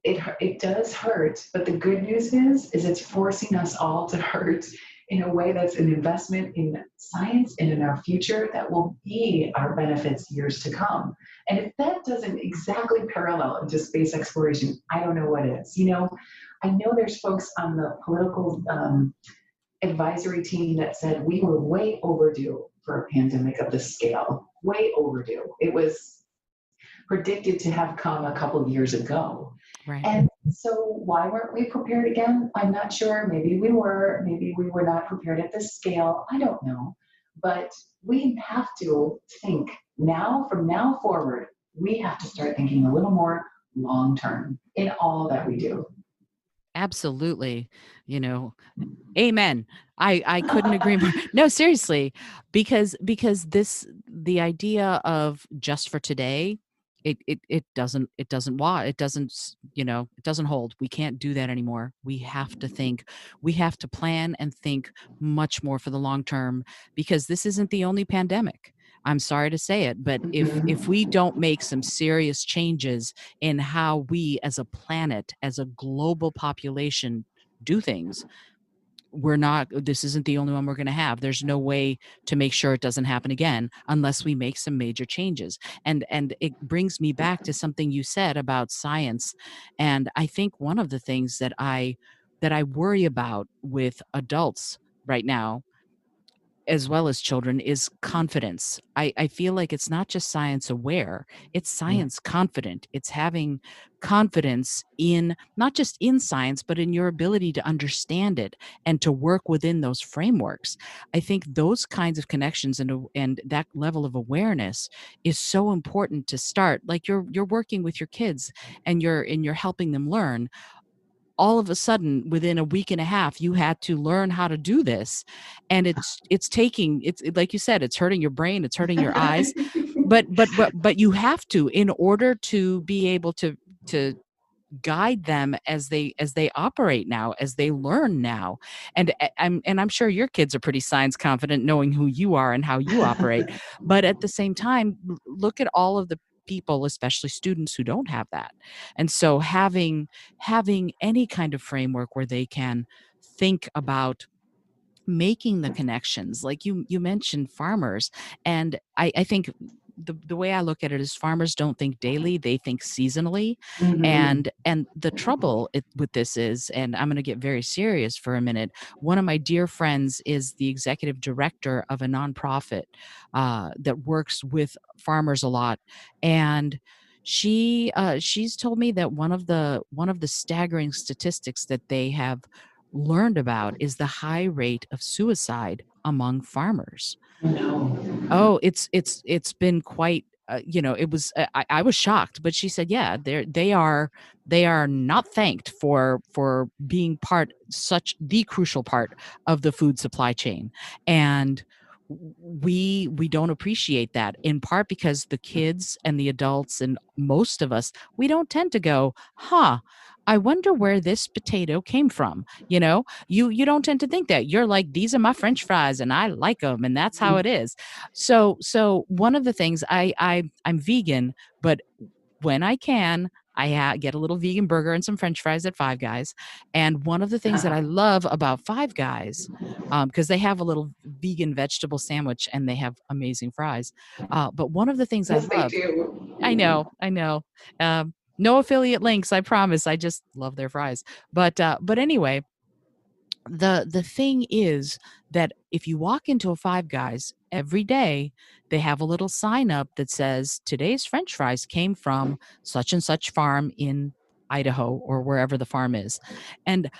[SPEAKER 1] it does hurt, but the good news is it's forcing us all to hurt in a way that's an investment in science and in our future that will be our benefits years to come. And if that doesn't exactly parallel into space exploration, I don't know what is. You know, I know there's folks on the political advisory team that said we were way overdue for a pandemic of this scale, way overdue. It was predicted to have come a couple of years ago.
[SPEAKER 2] Right.
[SPEAKER 1] And so why weren't we prepared again? I'm not sure. Maybe we were not prepared at this scale. I don't know. But we have to think now, from now forward, we have to start thinking a little more long term in all that we do.
[SPEAKER 2] Absolutely. You know, amen. I couldn't agree more. No, seriously, because the idea of just for today, it doesn't it doesn't hold. We can't do that anymore. We have to think, we have to plan and think much more for the long term, because this isn't the only pandemic. I'm sorry to say it, but if we don't make some serious changes in how we as a planet, as a global population do things, this isn't the only one we're going to have. There's no way to make sure it doesn't happen again unless we make some major changes. And it brings me back to something you said about science. And I think one of the things that I worry about with adults right now, as well as children, is confidence. I feel like it's not just science aware, it's science confident. It's having confidence in not just in science, but in your ability to understand it and to work within those frameworks. I think those kinds of connections and that level of awareness is so important to start. Like you're working with your kids and you're helping them learn. All of a sudden, within a week and a half, you had to learn how to do this, and it's like you said, it's hurting your brain, it's hurting your eyes, but you have to, in order to be able to guide them as they operate now, as they learn now. And I'm sure your kids are pretty science confident, knowing who you are and how you operate. But at the same time, look at all of the people, especially students, who don't have that. And so having any kind of framework where they can think about making the connections, like you mentioned farmers, and I think the way I look at it is farmers don't think daily, they think seasonally.
[SPEAKER 1] Mhm.
[SPEAKER 2] And the trouble with this is, and I'm going to get very serious for a minute, one of my dear friends is the executive director of a nonprofit that works with farmers a lot. And she's told me that one of the staggering statistics that they have learned about is the high rate of suicide among farmers.
[SPEAKER 1] No.
[SPEAKER 2] Oh, it's been quite, it was, I was shocked, but she said, yeah, they are not thanked for being such the crucial part of the food supply chain. And we don't appreciate that, in part because the kids and the adults and most of us, we don't tend to go, I wonder where this potato came from. You don't tend to think that. You're like, these are my French fries and I like them, and that's how it is. So one of the things, I'm vegan, but when I can, I get a little vegan burger and some French fries at Five Guys. And one of the things that I love about Five Guys, because they have a little vegan vegetable sandwich and they have amazing fries. But one of the things I
[SPEAKER 1] Yes, they
[SPEAKER 2] love,
[SPEAKER 1] do.
[SPEAKER 2] I know, no affiliate links, I promise. I just love their fries. But anyway, the thing is that if you walk into a Five Guys every day, they have a little sign up that says today's French fries came from such and such farm in Idaho or wherever the farm is. And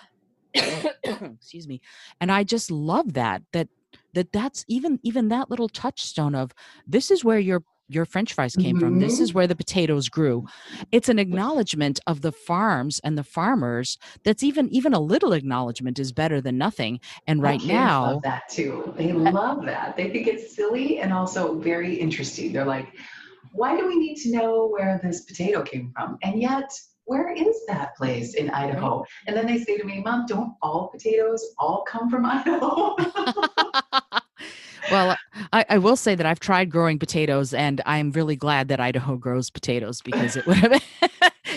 [SPEAKER 2] excuse me. And I just love that that's even that little touchstone of, this is where your French fries came from. This is
[SPEAKER 1] Mhm.
[SPEAKER 2] where the potatoes grew. It's an acknowledgement of the farms and the farmers. That's even a little acknowledgement is better than nothing. And
[SPEAKER 1] My
[SPEAKER 2] right
[SPEAKER 1] kids love
[SPEAKER 2] now,
[SPEAKER 1] that too. They
[SPEAKER 2] uh,
[SPEAKER 1] love that. They think it's silly and also very interesting. They're like, why do we need to know where this potato came from? And yet, where is that place in
[SPEAKER 2] right?
[SPEAKER 1] Idaho? And then they say to me, Mom, don't all potatoes all come from Idaho?
[SPEAKER 2] Well, I will say that I've tried growing potatoes, and I'm really glad that Idaho grows potatoes, because it would have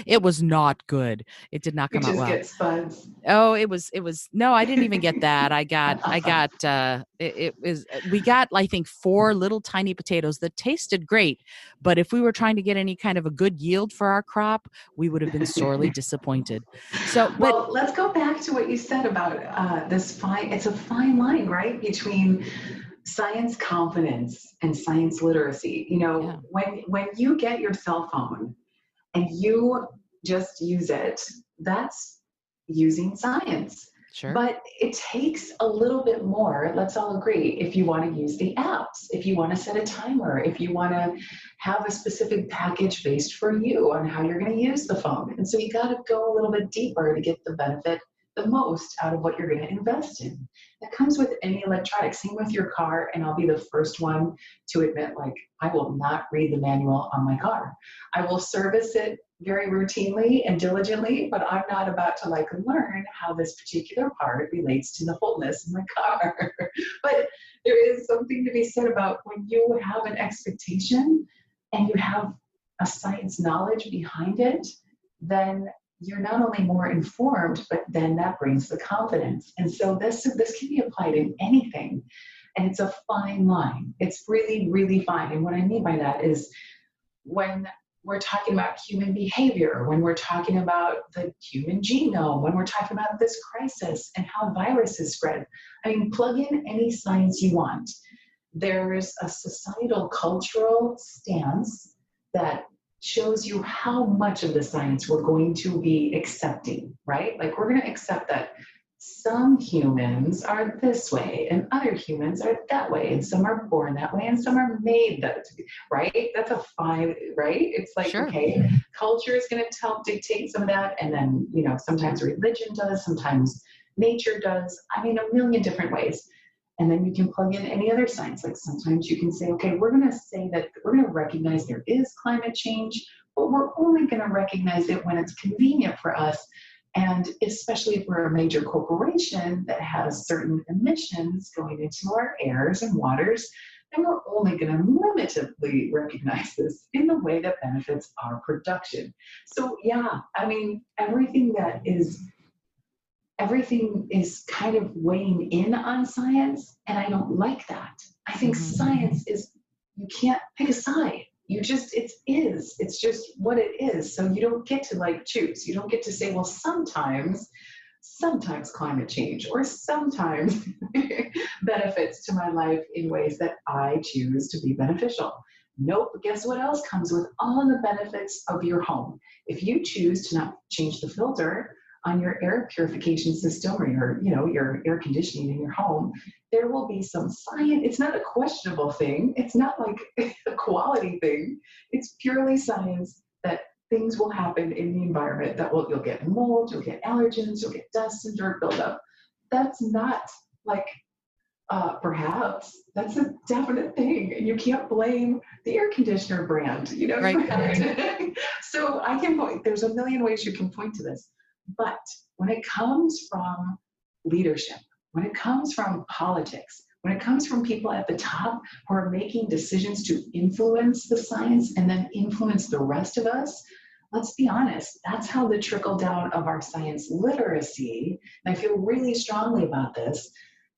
[SPEAKER 2] it was not good. It did not
[SPEAKER 1] You
[SPEAKER 2] come out
[SPEAKER 1] just
[SPEAKER 2] well.
[SPEAKER 1] get spuds.
[SPEAKER 2] Oh, it was no, I didn't even get that. I got it was we got, I think, 4 little tiny potatoes that tasted great, but if we were trying to get any kind of a good yield for our crop, we would have been sorely disappointed. So, but
[SPEAKER 1] Well, let's go back to what you said about this fine, it's a fine line, right? Between science confidence and science literacy. You know,
[SPEAKER 2] yeah,
[SPEAKER 1] when you get your cell phone and you just use it, that's using science.
[SPEAKER 2] sure.
[SPEAKER 1] But it takes a little bit more, let's all agree, if you want to use the apps, if you want to set a timer, if you want to have a specific package based for you on how you're going to use the phone. And so you got to go a little bit deeper to get the benefit the most out of what you're going to invest in. That comes with any electronics, same with your car. And I'll be the first one to admit, like, I will not read the manual on my car. I will service it very routinely and diligently, but I'm not about to like learn how this particular part relates to the wholeness of my car. But there is something to be said about when you have an expectation and you have a science knowledge behind it, then you're not only more informed, but then that brings the confidence. And so this can be applied in anything. And it's a fine line. It's really, really fine. And what I mean by that is when we're talking about human behavior, when we're talking about the human genome, when we're talking about this crisis and how viruses spread. I mean, plug in any science you want. There's a societal cultural stance that shows you how much of the science we're going to be accepting, right? Like we're going to accept that some humans are this way and other humans are that way and some are born that way and some are made that, right? That's a fine, right? It's like,
[SPEAKER 2] Sure.
[SPEAKER 1] okay, culture is going to help dictate some of that. And then, you know, sometimes religion does, sometimes nature does. I mean, a million different ways. And then you can plug in any other science. Like sometimes you can say, okay, we're going to say that we're going to recognize there is climate change, but we're only going to recognize it when it's convenient for us. And especially if we're a major corporation that has certain emissions going into our airs and waters, then we're only going to limitedly recognize this in the way that benefits our production. So yeah, I mean, everything is kind of weighing in on science, and I don't like that. I think
[SPEAKER 2] Hmm.
[SPEAKER 1] science is, you can't pick a side. You just, it's just what it is. So you don't get to like choose. You don't get to say, well, sometimes climate change or sometimes benefits to my life in ways that I choose to be beneficial. Nope. Guess what else comes with all of the benefits of your home? If you choose to not change the filter on your air purification system or your air conditioning in your home, there will be some science. It's not a questionable thing. It's not like a quality thing. It's purely science that things will happen in the environment you'll get mold, you'll get allergens, you'll get dust and dirt buildup. That's not like perhaps that's a definite thing. And you can't blame the air conditioner brand. You know,
[SPEAKER 2] Right.
[SPEAKER 1] so I can point, there's a million ways you can point to this. But when it comes from leadership, when it comes from politics, when it comes from people at the top who are making decisions to influence the science and then influence the rest of us, let's be honest, that's how the trickle down of our science literacy, and I feel really strongly about this,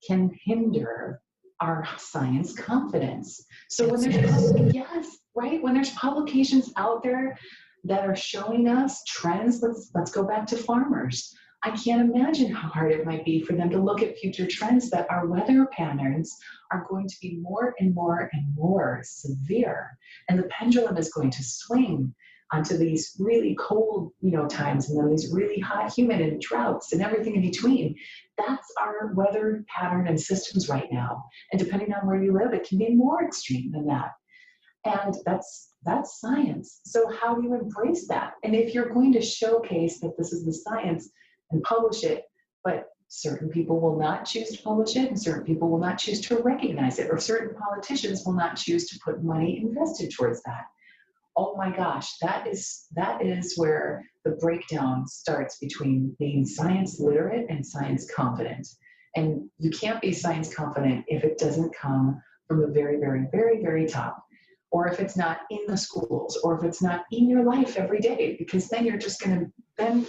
[SPEAKER 1] can hinder our science confidence. So when
[SPEAKER 2] Absolutely.
[SPEAKER 1] there's, yes, right, when there's publications out there that are showing us trends, let's go back to farmers. I can't imagine how hard it might be for them to look at future trends that our weather patterns are going to be more and more and more severe. And the pendulum is going to swing onto these really cold, times, and then these really hot, humid, and droughts and everything in between. That's our weather pattern and systems right now. And depending on where you live, it can be more extreme than that. And that's science. So how do you embrace that? And if you're going to showcase that this is the science and publish it, but certain people will not choose to publish it, and certain people will not choose to recognize it, or certain politicians will not choose to put money invested towards that. Oh my gosh, that is where the breakdown starts between being science literate and science confident. And you can't be science confident if it doesn't come from the very, very, very, very top, or if it's not in the schools, or if it's not in your life every day, because then you're just going to, then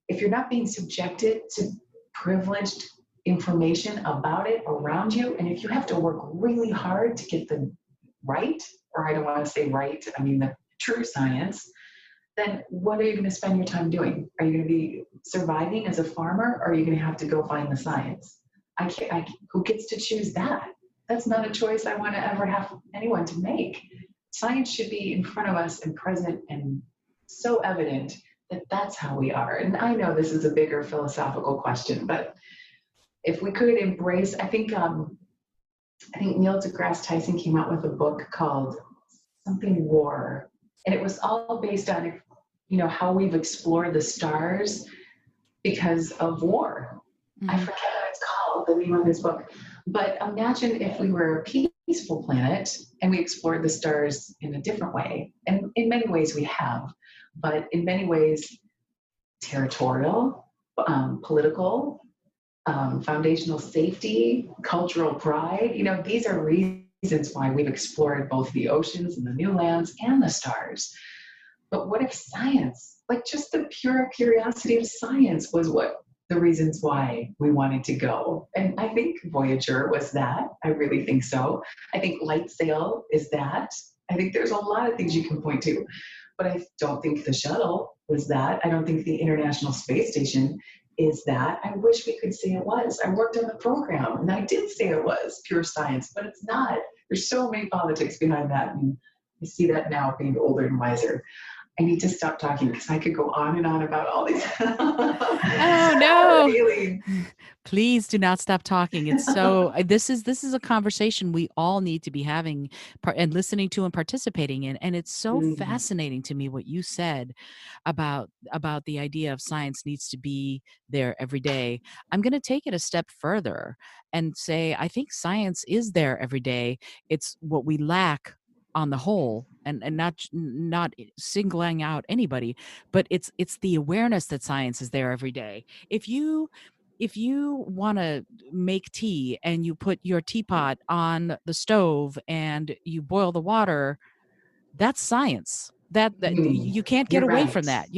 [SPEAKER 1] if you're not being subjected to privileged information about it around you, and if you have to work really hard to get the right, or I don't want to say right, I mean the true science, then what are you going to spend your time doing? Are you going to be surviving as a farmer, or are you going to have to go find the science? Who gets to choose that? That's not a choice I want to ever have anyone to make. Science should be in front of us and present and so evident that that's how we are. And I know this is a bigger philosophical question, but if we could embrace, I think Neil deGrasse Tyson came out with a book called something War, and it was all based on, how we've explored the stars because of war. Mm-hmm. I forget what it's called, the name of his book. But imagine if we were a peaceful planet and we explored the stars in a different way. And in many ways we have, but in many ways territorial, political, foundational safety, cultural pride. These are reasons why we've explored both the oceans and the new lands and the stars. But what if science, like just the pure curiosity of science, was what the reasons why we wanted to go? And I think Voyager was that. I really think so. I think Light Sail is that. I think there's a lot of things you can point to, but I don't think the shuttle was that. I don't think the International Space Station is that. I wish we could say it was. I worked on the program and I did say it was pure science, but it's not. There's so many politics behind that. And I see that now being older and wiser. I need to stop talking because I could go on and on about all these.
[SPEAKER 2] Oh no! Really? Please do not stop talking. It's so. This is a conversation we all need to be having and listening to and participating in. And it's so fascinating to me what you said about the idea of science needs to be there every day. I'm going to take it a step further and say I think science is there every day. It's what we lack on the whole, and not singling out anybody, but it's the awareness that science is there every day. If you want to make tea and you put your teapot on the stove and you boil the water, that's science. That you can't get away from that,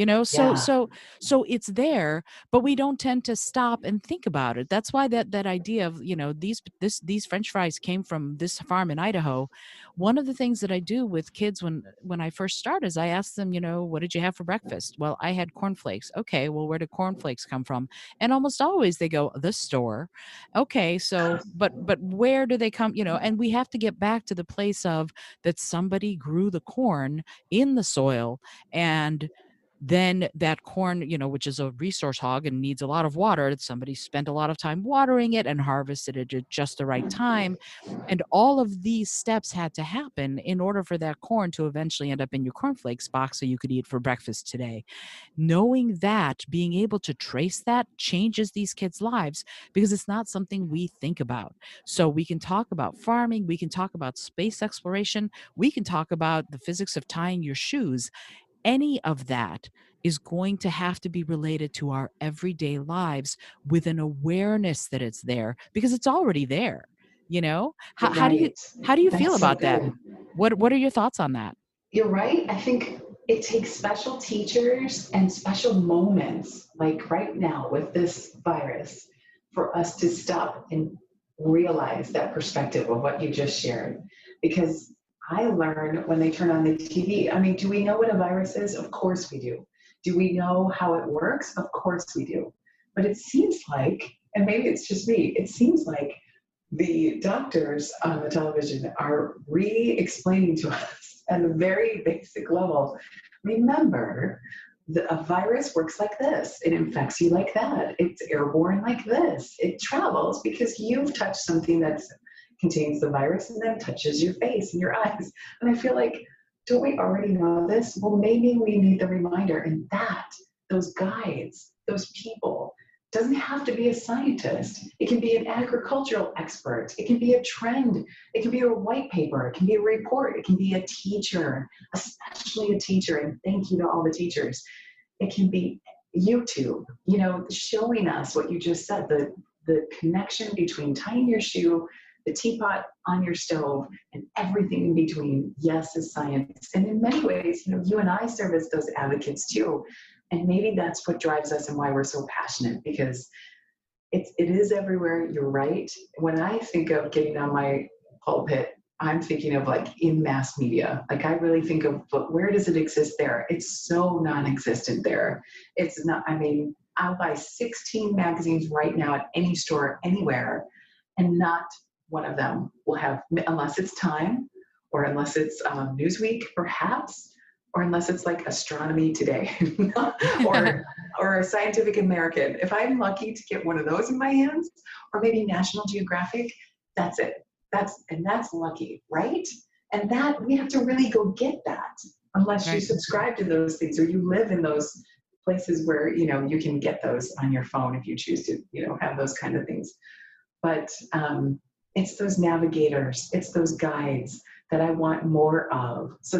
[SPEAKER 2] so it's there, but we don't tend to stop and think about it. That's why that idea of these French fries came from this farm in Idaho. One of the things that I do with kids when I first start is I ask them, what did you have for breakfast? Well, I had cornflakes. Okay, well, where did cornflakes come from? And almost always they go, the store. Okay, so but where do they come? And we have to get back to the place of that somebody grew the corn in the soil, and then that corn, which is a resource hog and needs a lot of water, somebody spent a lot of time watering it and harvested it at just the right time. And all of these steps had to happen in order for that corn to eventually end up in your cornflakes box so you could eat for breakfast today. Knowing that, being able to trace that changes these kids' lives because it's not something we think about. So we can talk about farming, we can talk about space exploration, we can talk about the physics of tying your shoes. Any of that is going to have to be related to our everyday lives with an awareness that it's there because it's already there. How do you feel about that? What are your thoughts on that?
[SPEAKER 1] You're right. I think it takes special teachers and special moments, like right now with this virus, for us to stop and realize that perspective of what you just shared. Because I learn when they turn on the TV. I mean, do we know what a virus is? Of course we do. Do we know how it works? Of course we do. But it seems like, and maybe it's just me, it seems like the doctors on the television are re-explaining to us at a very basic level. Remember, a virus works like this. It infects you like that. It's airborne like this. It travels because you've touched something that contains the virus and then touches your face and your eyes. And I feel like, don't we already know this? Well, maybe we need the reminder. And those guides, those people, doesn't have to be a scientist. It can be an agricultural expert. It can be a trend. It can be a white paper. It can be a report. It can be a teacher, especially a teacher. And thank you to all the teachers. It can be YouTube, showing us what you just said, the connection between tying your shoe, the teapot on your stove, and everything in between. Yes, is science. And in many ways, you and I serve as those advocates too. And maybe that's what drives us and why we're so passionate, because it is everywhere. You're right. When I think of getting on my pulpit, I'm thinking of like in mass media. Like I really think of, but where does it exist there? It's so non-existent there. It's not, I'll buy 16 magazines right now at any store, anywhere, and not one of them will have, unless it's Time, or unless it's Newsweek, perhaps, or unless it's like Astronomy Today or Scientific American. If I'm lucky to get one of those in my hands, or maybe National Geographic, that's it. That's lucky, right? And that we have to really go get that, unless you subscribe to those things or you live in those places where, you can get those on your phone if you choose to, have those kind of things. But it's those navigators, it's those guides that I want more of, so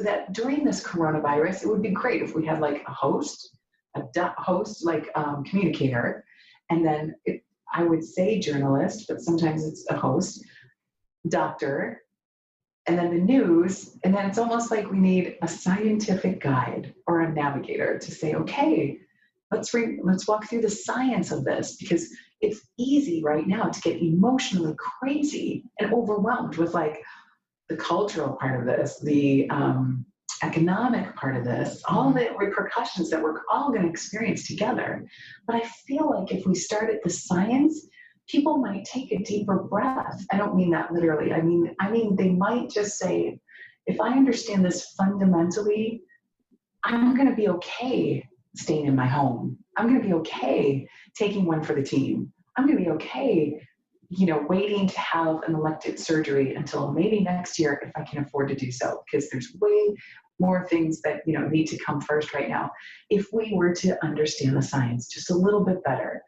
[SPEAKER 1] that during this coronavirus, it would be great if we had like a host like communicator, and then I would say journalist, but sometimes it's a host, doctor, and then the news, and then it's almost like we need a scientific guide or a navigator to say, okay, let's walk through the science of this, because it's easy right now to get emotionally crazy and overwhelmed with like the cultural part of this, the economic part of this, all the repercussions that we're all going to experience together. But I feel like if we start at the science, people might take a deeper breath. I don't mean that literally. I mean they might just say, if I understand this fundamentally, I'm going to be okay staying in my home. I'm going to be okay taking one for the team. I'm going to be okay, waiting to have an elective surgery until maybe next year if I can afford to do so, because there's way more things that, need to come first right now. If we were to understand the science just a little bit better,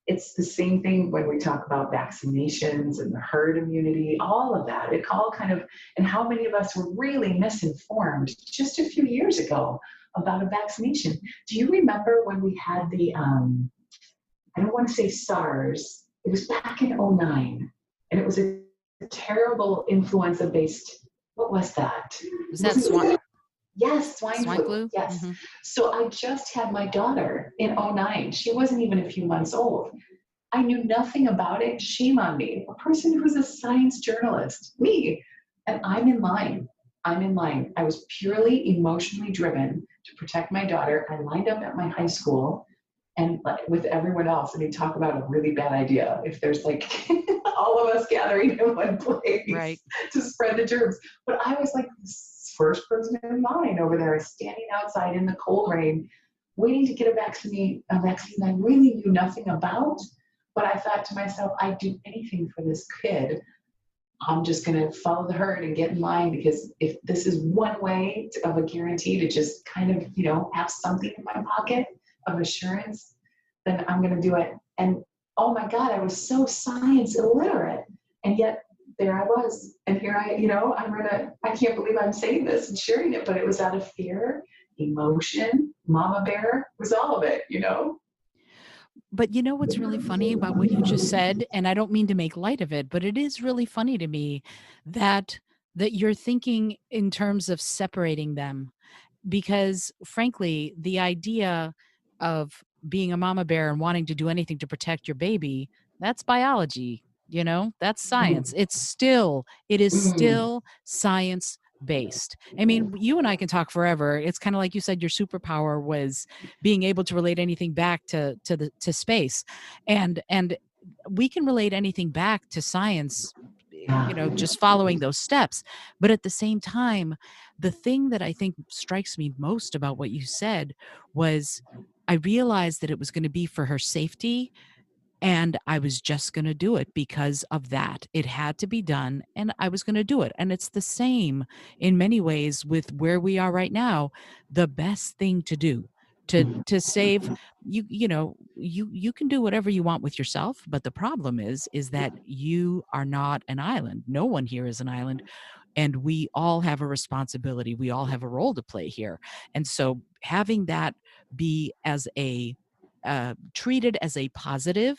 [SPEAKER 1] it's the same thing when we talk about vaccinations and the herd immunity, all of that. It all kind of, and how many of us were really misinformed just a few years ago about a vaccination. Do you remember when we had the, I don't want to say SARS, it was back in 2009, and it was a terrible influenza-based, what was that?
[SPEAKER 2] Was that swine?
[SPEAKER 1] Yes, swine flu. Yes.
[SPEAKER 2] Mm-hmm.
[SPEAKER 1] So I just had my daughter in 2009. She wasn't even a few months old. I knew nothing about it. Shame on me. A person who's a science journalist, me. And I'm in line. I was purely emotionally driven to protect my daughter. I lined up at my high school and with everyone else. Talk about a really bad idea. If there's like all of us gathering in one place to spread the germs. But I was like this first person in line over there, standing outside in the cold rain, waiting to get a vaccine I really knew nothing about. But I thought to myself, I'd do anything for this kid. I'm just going to follow the herd and get in line, because if this is one way of a guarantee to just kind of, have something in my pocket of assurance, then I'm going to do it. And oh my God, I was so science illiterate. And yet there I was. And here I can't believe I'm saying this and sharing it, but it was out of fear, emotion, mama bear, was all of it,
[SPEAKER 2] But you know what's really funny about what you just said, and I don't mean to make light of it, but it is really funny to me that you're thinking in terms of separating them, because frankly, the idea of being a mama bear and wanting to do anything to protect your baby, that's biology, that's science. It is still science based. I mean, you and I can talk forever. It's kind of like you said, your superpower was being able to relate anything back to space, and we can relate anything back to science just following those steps. But at the same time, the thing that I think strikes me most about what you said was I realized that it was going to be for her safety, and I was just going to do it because of that. It had to be done, and I was going to do it. And it's the same in many ways with where we are right now. The best thing to do to save you can do whatever you want with yourself, but the problem is that you are not an island. No one here is an island, and we all have a responsibility. We all have a role to play here. And so having that be as a treated as a positive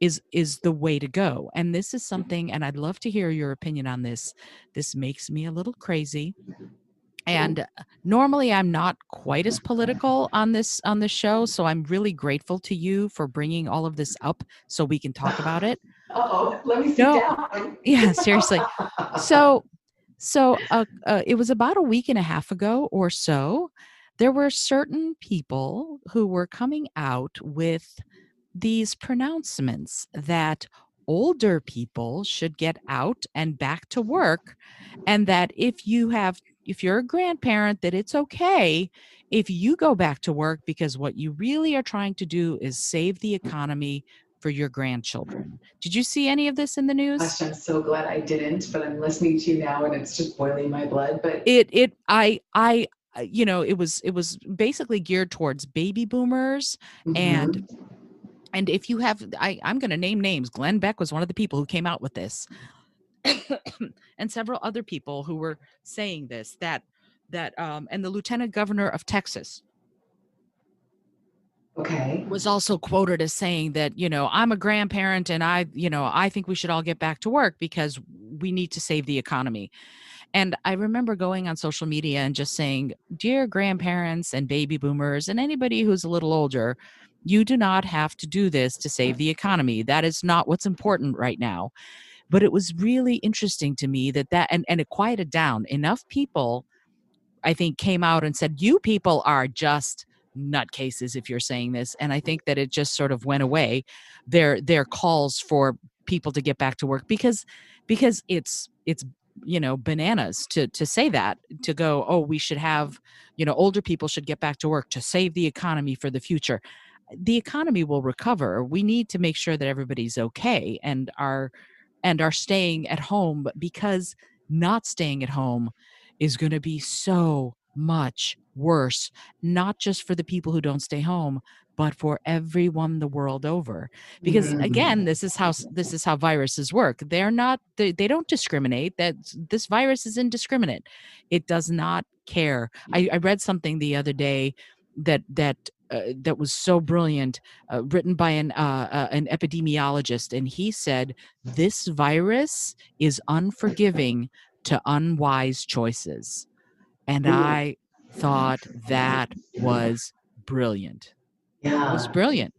[SPEAKER 2] is the way to go. And this is something, and I'd love to hear your opinion on this. This makes me a little crazy. And normally I'm not quite as political on this show, so I'm really grateful to you for bringing all of this up so we can talk about it.
[SPEAKER 1] Uh-oh, let me sit
[SPEAKER 2] No,
[SPEAKER 1] down.
[SPEAKER 2] yeah, seriously. So it was about a week and a half ago or so. There were certain people who were coming out with these pronouncements that older people should get out and back to work, and that if you're a grandparent, that it's okay if you go back to work, because what you really are trying to do is save the economy for your grandchildren. Did you see any of this in the news?
[SPEAKER 1] Gosh, I'm so glad I didn't, but I'm listening to you now and it's just boiling my blood. But
[SPEAKER 2] It was basically geared towards baby boomers. and
[SPEAKER 1] mhm.
[SPEAKER 2] and if you have, I'm going to name names. Glenn Beck was one of the people who came out with this, and several other people who were saying this, and the lieutenant governor of Texas
[SPEAKER 1] Okay.
[SPEAKER 2] was also quoted as saying that, I'm a grandparent, and I think we should all get back to work because we need to save the economy. And I remember going on social media and just saying, dear grandparents and baby boomers and anybody who's a little older, you do not have to do this to save the economy. That is not what's important right now. But it was really interesting to me and it quieted down. Enough people, I think, came out and said, you people are just nutcases if you're saying this. And I think that it just sort of went away. Their calls for people to get back to work, because it's bananas to say that, to go, oh, we should have, older people should get back to work to save the economy for the future. The economy will recover. We need to make sure that everybody's okay and are staying at home, because not staying at home is going to be so much worse, not just for the people who don't stay home, but for everyone the world over. Because again,
[SPEAKER 1] Mhm.
[SPEAKER 2] this is how viruses work. They don't discriminate. That this virus is indiscriminate. It does not care. I read something the other day that was so brilliant, written by an epidemiologist, and he said this virus is unforgiving to unwise choices. And
[SPEAKER 1] Ooh,
[SPEAKER 2] I thought that was brilliant. It was
[SPEAKER 1] yeah.
[SPEAKER 2] brilliant.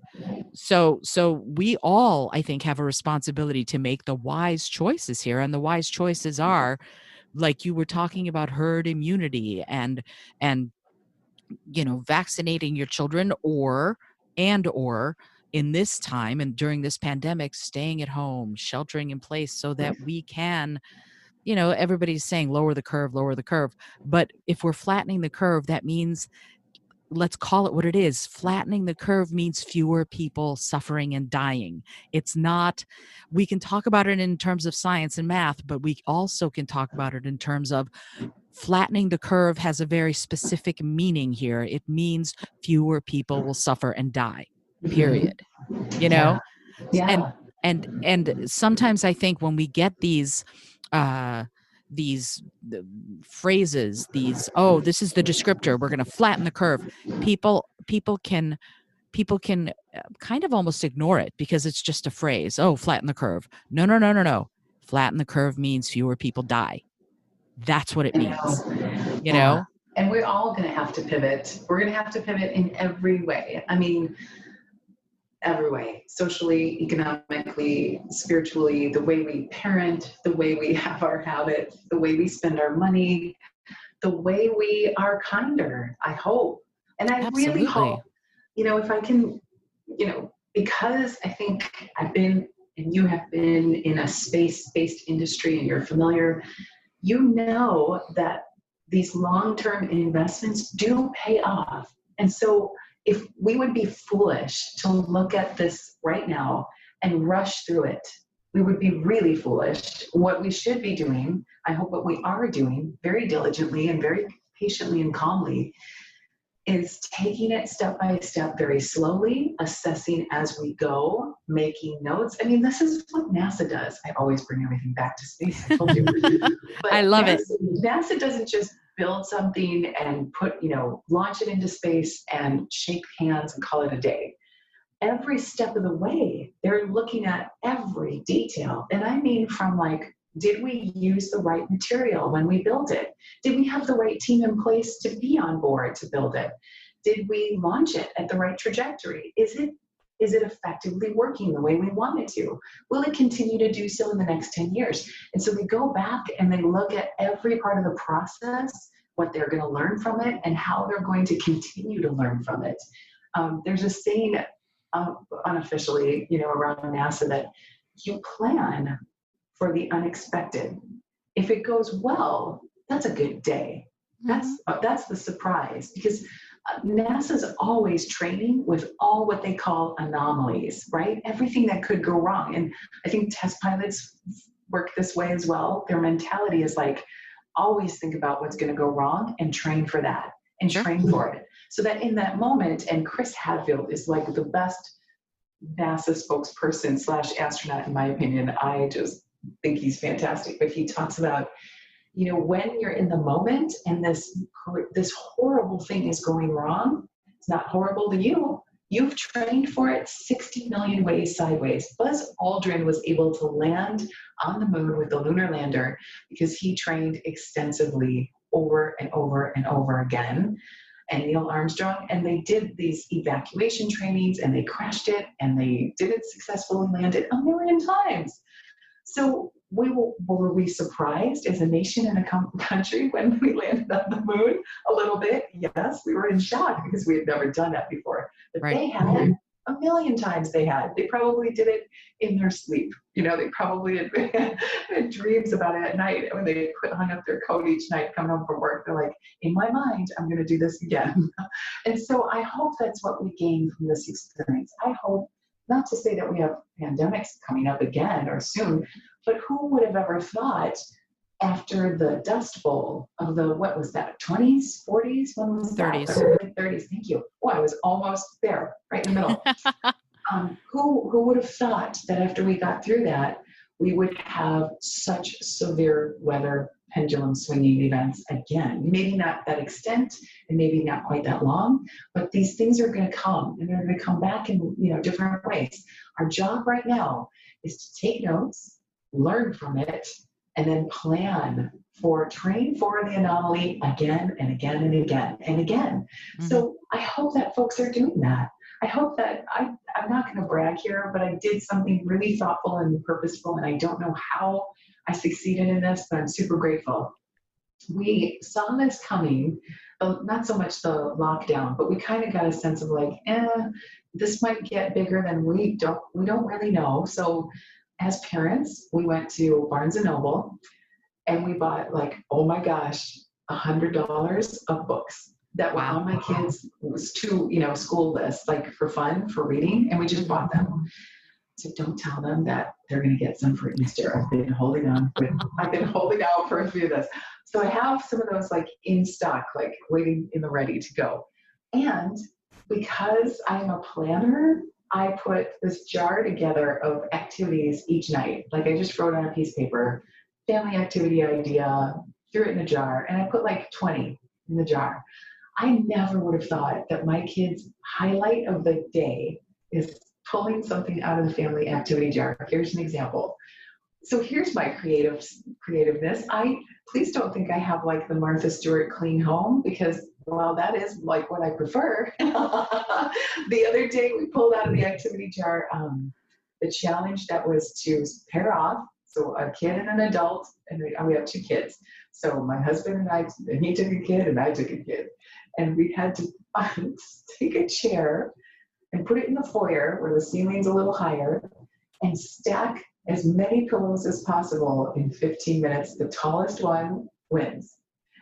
[SPEAKER 2] So we all, I think, have a responsibility to make the wise choices here. And the wise choices are, like you were talking about, herd immunity and vaccinating your children, or in this time and during this pandemic, staying at home, sheltering in place, so that we can, everybody's saying lower the curve, lower the curve. But if we're flattening the curve, that means, let's call it what it is. Flattening the curve means fewer people suffering and dying. It's not, we can talk about it in terms of science and math, but we also can talk about it in terms of flattening the curve has a very specific meaning here. It means fewer people will suffer and die,
[SPEAKER 1] Mhm.
[SPEAKER 2] period. You
[SPEAKER 1] Yeah.
[SPEAKER 2] know? and
[SPEAKER 1] Yeah.
[SPEAKER 2] and sometimes I think when we get uh these phrases, oh, this is the descriptor, we're going to flatten the curve, people can kind of almost ignore it because it's just a phrase. Oh, flatten the curve. No, no, no, no, no. Flatten the curve means fewer people die. That's what it
[SPEAKER 1] I
[SPEAKER 2] means,
[SPEAKER 1] know.
[SPEAKER 2] you
[SPEAKER 1] Yeah.
[SPEAKER 2] know?
[SPEAKER 1] And we're all going to have to pivot. We're going to have to pivot in every way. I mean, every way, socially, economically, spiritually, the way we parent, the way we have our habits, the way we spend our money, the way we are kinder, I hope. And I really hope,
[SPEAKER 2] Absolutely.
[SPEAKER 1] if I can, because I think I've been and you have been in a space-based industry and you're familiar, you know that these long-term investments do pay off. And so if we would be foolish to look at this right now and rush through it, we would be really foolish. What we should be doing, I hope what we are doing very diligently and very patiently and calmly, is taking it step by step, very slowly, assessing as we go, making notes. I mean, this is what NASA does. I always bring everything back to space, I told you. But
[SPEAKER 2] I love it.
[SPEAKER 1] NASA doesn't just build something and launch it into space and shake hands and call it a day. Every step of the way, they're looking at every detail. And I mean from like, did we use the right material when we built it? Did we have the right team in place to be on board to build it? Did we launch it at the right trajectory? Is it effectively working the way we want it to? Will it continue to do so in the next 10 years? And so we go back and they look at every part of the process, what they're going to learn from it, and how they're going to continue to learn from it. There's a saying unofficially, around NASA that you plan for the unexpected. If it goes well, that's a good day. That's the surprise, because NASA's always training with all what they call anomalies, right? Everything that could go wrong. And I think test pilots work this way as well. Their mentality is like, always think about what's going to go wrong and train for that and train for it. So that in that moment, and Chris Hadfield is like the best NASA spokesperson / astronaut, in my opinion. I just think he's fantastic. But he talks about, when you're in the moment and this horrible thing is going wrong, it's not horrible to you. You've trained for it 60 million ways sideways. Buzz Aldrin was able to land on the moon with the lunar lander because he trained extensively over and over and over again. And Neil Armstrong, and they did these evacuation trainings and they crashed it and they didn't successfully land it 1 million times. So were we surprised as a nation and a country when we landed on the moon a little bit? Yes, we were in shock because we had never done that before. But they had 1 million times they probably did it in their sleep. They probably had dreams about it at night. When they hung up their coat each night coming home from work, they're like, in my mind, I'm going to do this again. And so I hope that's what we gain from this experience. I hope, not to say that we have pandemics coming up again or soon, but who would have ever thought after the Dust Bowl of the, what was that, 20s, 40s? When was
[SPEAKER 2] 30s.
[SPEAKER 1] That? 30s, thank you. Oh, I was almost there, right in the middle. Who would have thought that after we got through that, we would have such severe weather pendulum swinging events again? Maybe not that extent and maybe not quite that long, but these things are going to come and they're going to come back in different ways. Our job right now is to take notes, learn from it, and then train for the anomaly again and again and again and again. Mm-hmm. So I hope that folks are doing that. I hope that I'm not going to brag here, but I did something really thoughtful and purposeful, and I don't know how I succeeded in this, but I'm super grateful. We saw this coming, not so much the lockdown, but we kind of got a sense of like, this might get bigger than we don't really know. So as parents, we went to Barnes & Noble and we bought like, oh my gosh, $100 of books that were on my kids' school list, like for fun, for reading, and we just bought them. So don't tell them that they're going to get some for Easter. I've been holding out for a few of those. So I have some of those like in stock, like waiting in the ready to go. And because I'm a planner, I put this jar together of activities each night. Like I just wrote on a piece of paper, family activity idea, threw it in a jar, and I put like 20 in the jar. I never would have thought that my kids' highlight of the day is pulling something out of the family activity jar. Here's an example. So here's my creativeness. Please don't think I have like the Martha Stewart clean home, because while that is like what I prefer, the other day we pulled out of the activity jar the challenge that was to pair off. So a kid and an adult, and we have 2 kids. So my husband and I, he took a kid and I took a kid. And we had to take a chair and put it in the foyer where the ceiling's a little higher and stack as many pillows as possible in 15 minutes. The tallest one wins.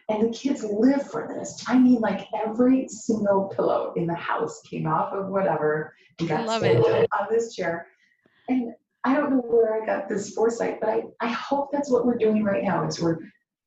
[SPEAKER 1] And the kids live for this. I mean, like every single pillow in the house came off of whatever and got
[SPEAKER 2] Love
[SPEAKER 1] stacked
[SPEAKER 2] it.
[SPEAKER 1] on this chair. And I don't know where I got this foresight, but I hope that's what we're doing right now is we're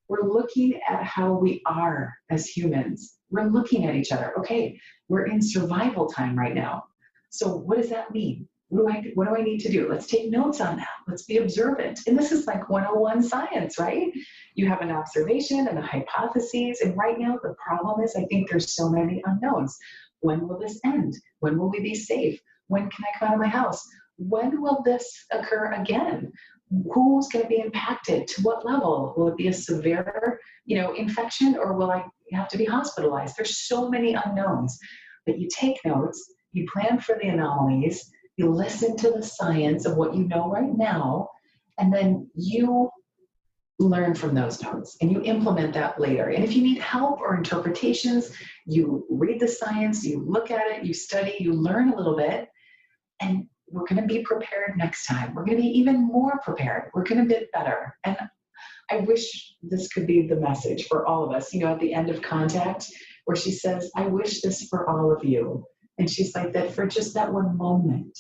[SPEAKER 1] looking at how we are as humans. We're looking at each other. Okay, we're in survival time right now. So what does that mean? What do I need to do? Let's take notes on that. Let's be observant. And this is like 101 science, right? You have an observation and a hypothesis. And right now the problem is I think there's so many unknowns. When will this end? When will we be safe? When can I come out of my house? When will this occur again? Who's going to be impacted? To what level? Will it be a severe, infection, or will I have to be hospitalized? There's so many unknowns. But you take notes, you plan for the anomalies, you listen to the science of what you know right now, and then you learn from those notes and you implement that later. And if you need help or interpretations, you read the science, you look at it, you study, you learn a little bit, and we're going to be prepared next time. We're going to be even more prepared. We're going to be better. And I wish this could be the message for all of us, at the end of Contact, where she says, I wish this for all of you. And she's like that for just that one moment,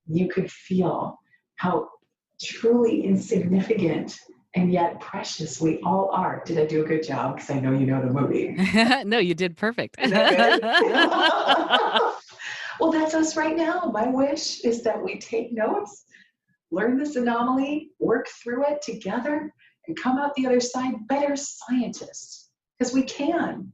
[SPEAKER 1] you could feel how truly insignificant and yet precious we all are. Did I do a good job? Because I know you know the movie.
[SPEAKER 2] No, you did perfect.
[SPEAKER 1] Is that good? Well, that's us right now. My wish is that we take notes, learn this anomaly, work through it together, and come out the other side better scientists. Because we can.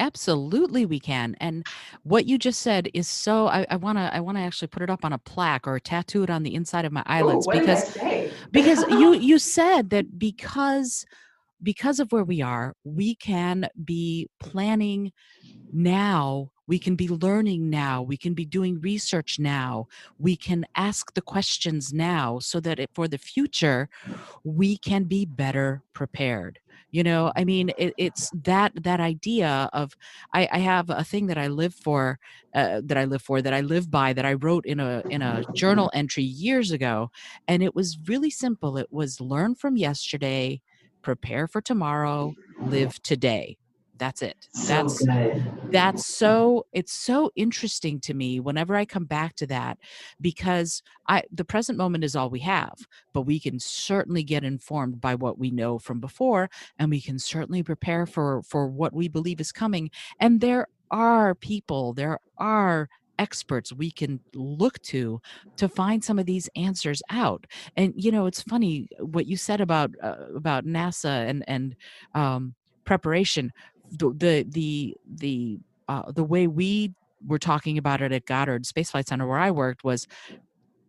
[SPEAKER 2] Absolutely we can. And what you just said is so I wanna actually put it up on a plaque or tattoo it on the inside of my
[SPEAKER 1] Oh,
[SPEAKER 2] eyelids
[SPEAKER 1] what did I say?
[SPEAKER 2] because you said that because of where we are, we can be planning now, we can be learning now, we can be doing research now, we can ask the questions now so that for the future we can be better prepared. I mean, it's that idea of I have a thing that I live for, that I live by, that I wrote in a journal entry years ago, and it was really simple. It was learn from yesterday, prepare for tomorrow, live today. That's it.
[SPEAKER 1] So good.
[SPEAKER 2] It's so interesting to me whenever I come back to that, because the present moment is all we have, but we can certainly get informed by what we know from before, and we can certainly prepare for what we believe is coming. And there are experts we can look to find some of these answers out. And it's funny what you said about NASA and preparation. The way we were talking about it at Goddard Space Flight Center where I worked was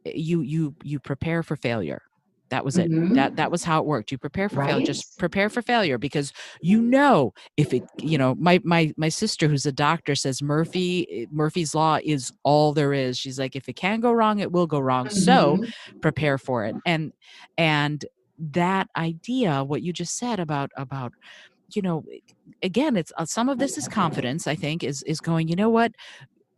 [SPEAKER 2] you prepare for failure. That was it.
[SPEAKER 1] Mm-hmm.
[SPEAKER 2] That was how it worked. You prepare for failure.
[SPEAKER 1] Right?
[SPEAKER 2] Just prepare for failure, because if it, my sister who's a doctor says Murphy's law is all there is. She's like, if it can go wrong, it will go wrong. So
[SPEAKER 1] Mm-hmm.
[SPEAKER 2] prepare for it. And that idea, what you just said about you know again, it's some of this is confidence, I think, is going, what,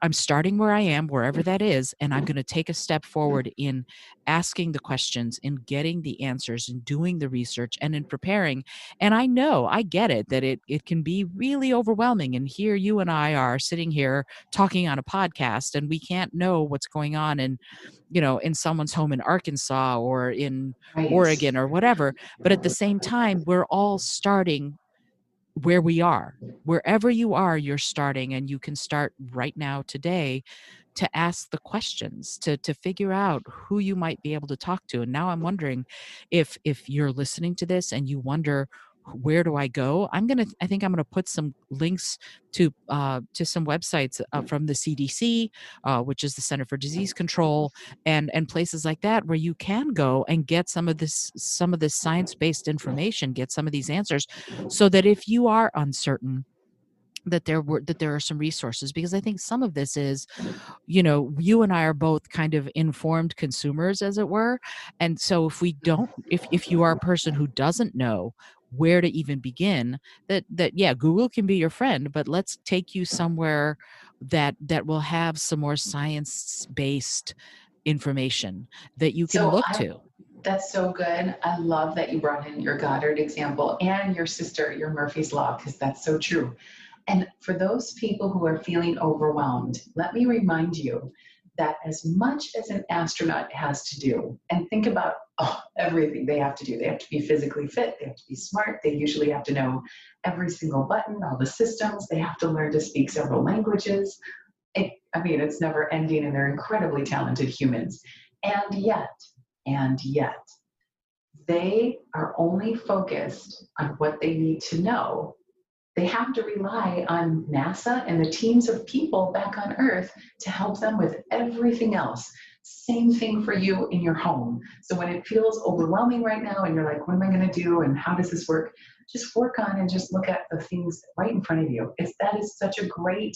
[SPEAKER 2] I'm starting where I am, wherever that is, and I'm going to take a step forward in asking the questions, in getting the answers, in doing the research, and in preparing. And I get it, that it can be really overwhelming. And here you and I are sitting here talking on a podcast, and we can't know what's going on in someone's home in Arkansas or in
[SPEAKER 1] Right.
[SPEAKER 2] Oregon or whatever. But at the same time, we're all starting where we are. Wherever you are, you're starting, and you can start right now today to ask the questions, to figure out who you might be able to talk to. And now I'm wondering if you're listening to this and you wonder, where do I go? I think I'm gonna put some links to some websites from the CDC, which is the Center for Disease Control, and places like that, where you can go and get some of this science-based information, get some of these answers, so that if you are uncertain, that there are some resources. Because I think some of this is, you and I are both kind of informed consumers, as it were. And so if you are a person who doesn't know where to even begin, yeah, Google can be your friend, but let's take you somewhere that will have some more science based information that you can
[SPEAKER 1] So
[SPEAKER 2] look to.
[SPEAKER 1] that's so good. I love that you brought in your Goddard example and your sister, your Murphy's Law, because that's so true. And for those people who are feeling overwhelmed, let me remind you that as much as an astronaut has to do, and think about everything they have to do, they have to be physically fit, they have to be smart, they usually have to know every single button, all the systems, they have to learn to speak several languages. I mean, it's never ending, and they're incredibly talented humans. And yet, and yet, they are only focused on what they need to know. They have to rely on NASA and the teams of people back on Earth to help them with everything else. Same thing for you in your home. So when it feels overwhelming right now and you're like, what am I going to do and how does this work? Just work on and just look at the things right in front of you. That is such a great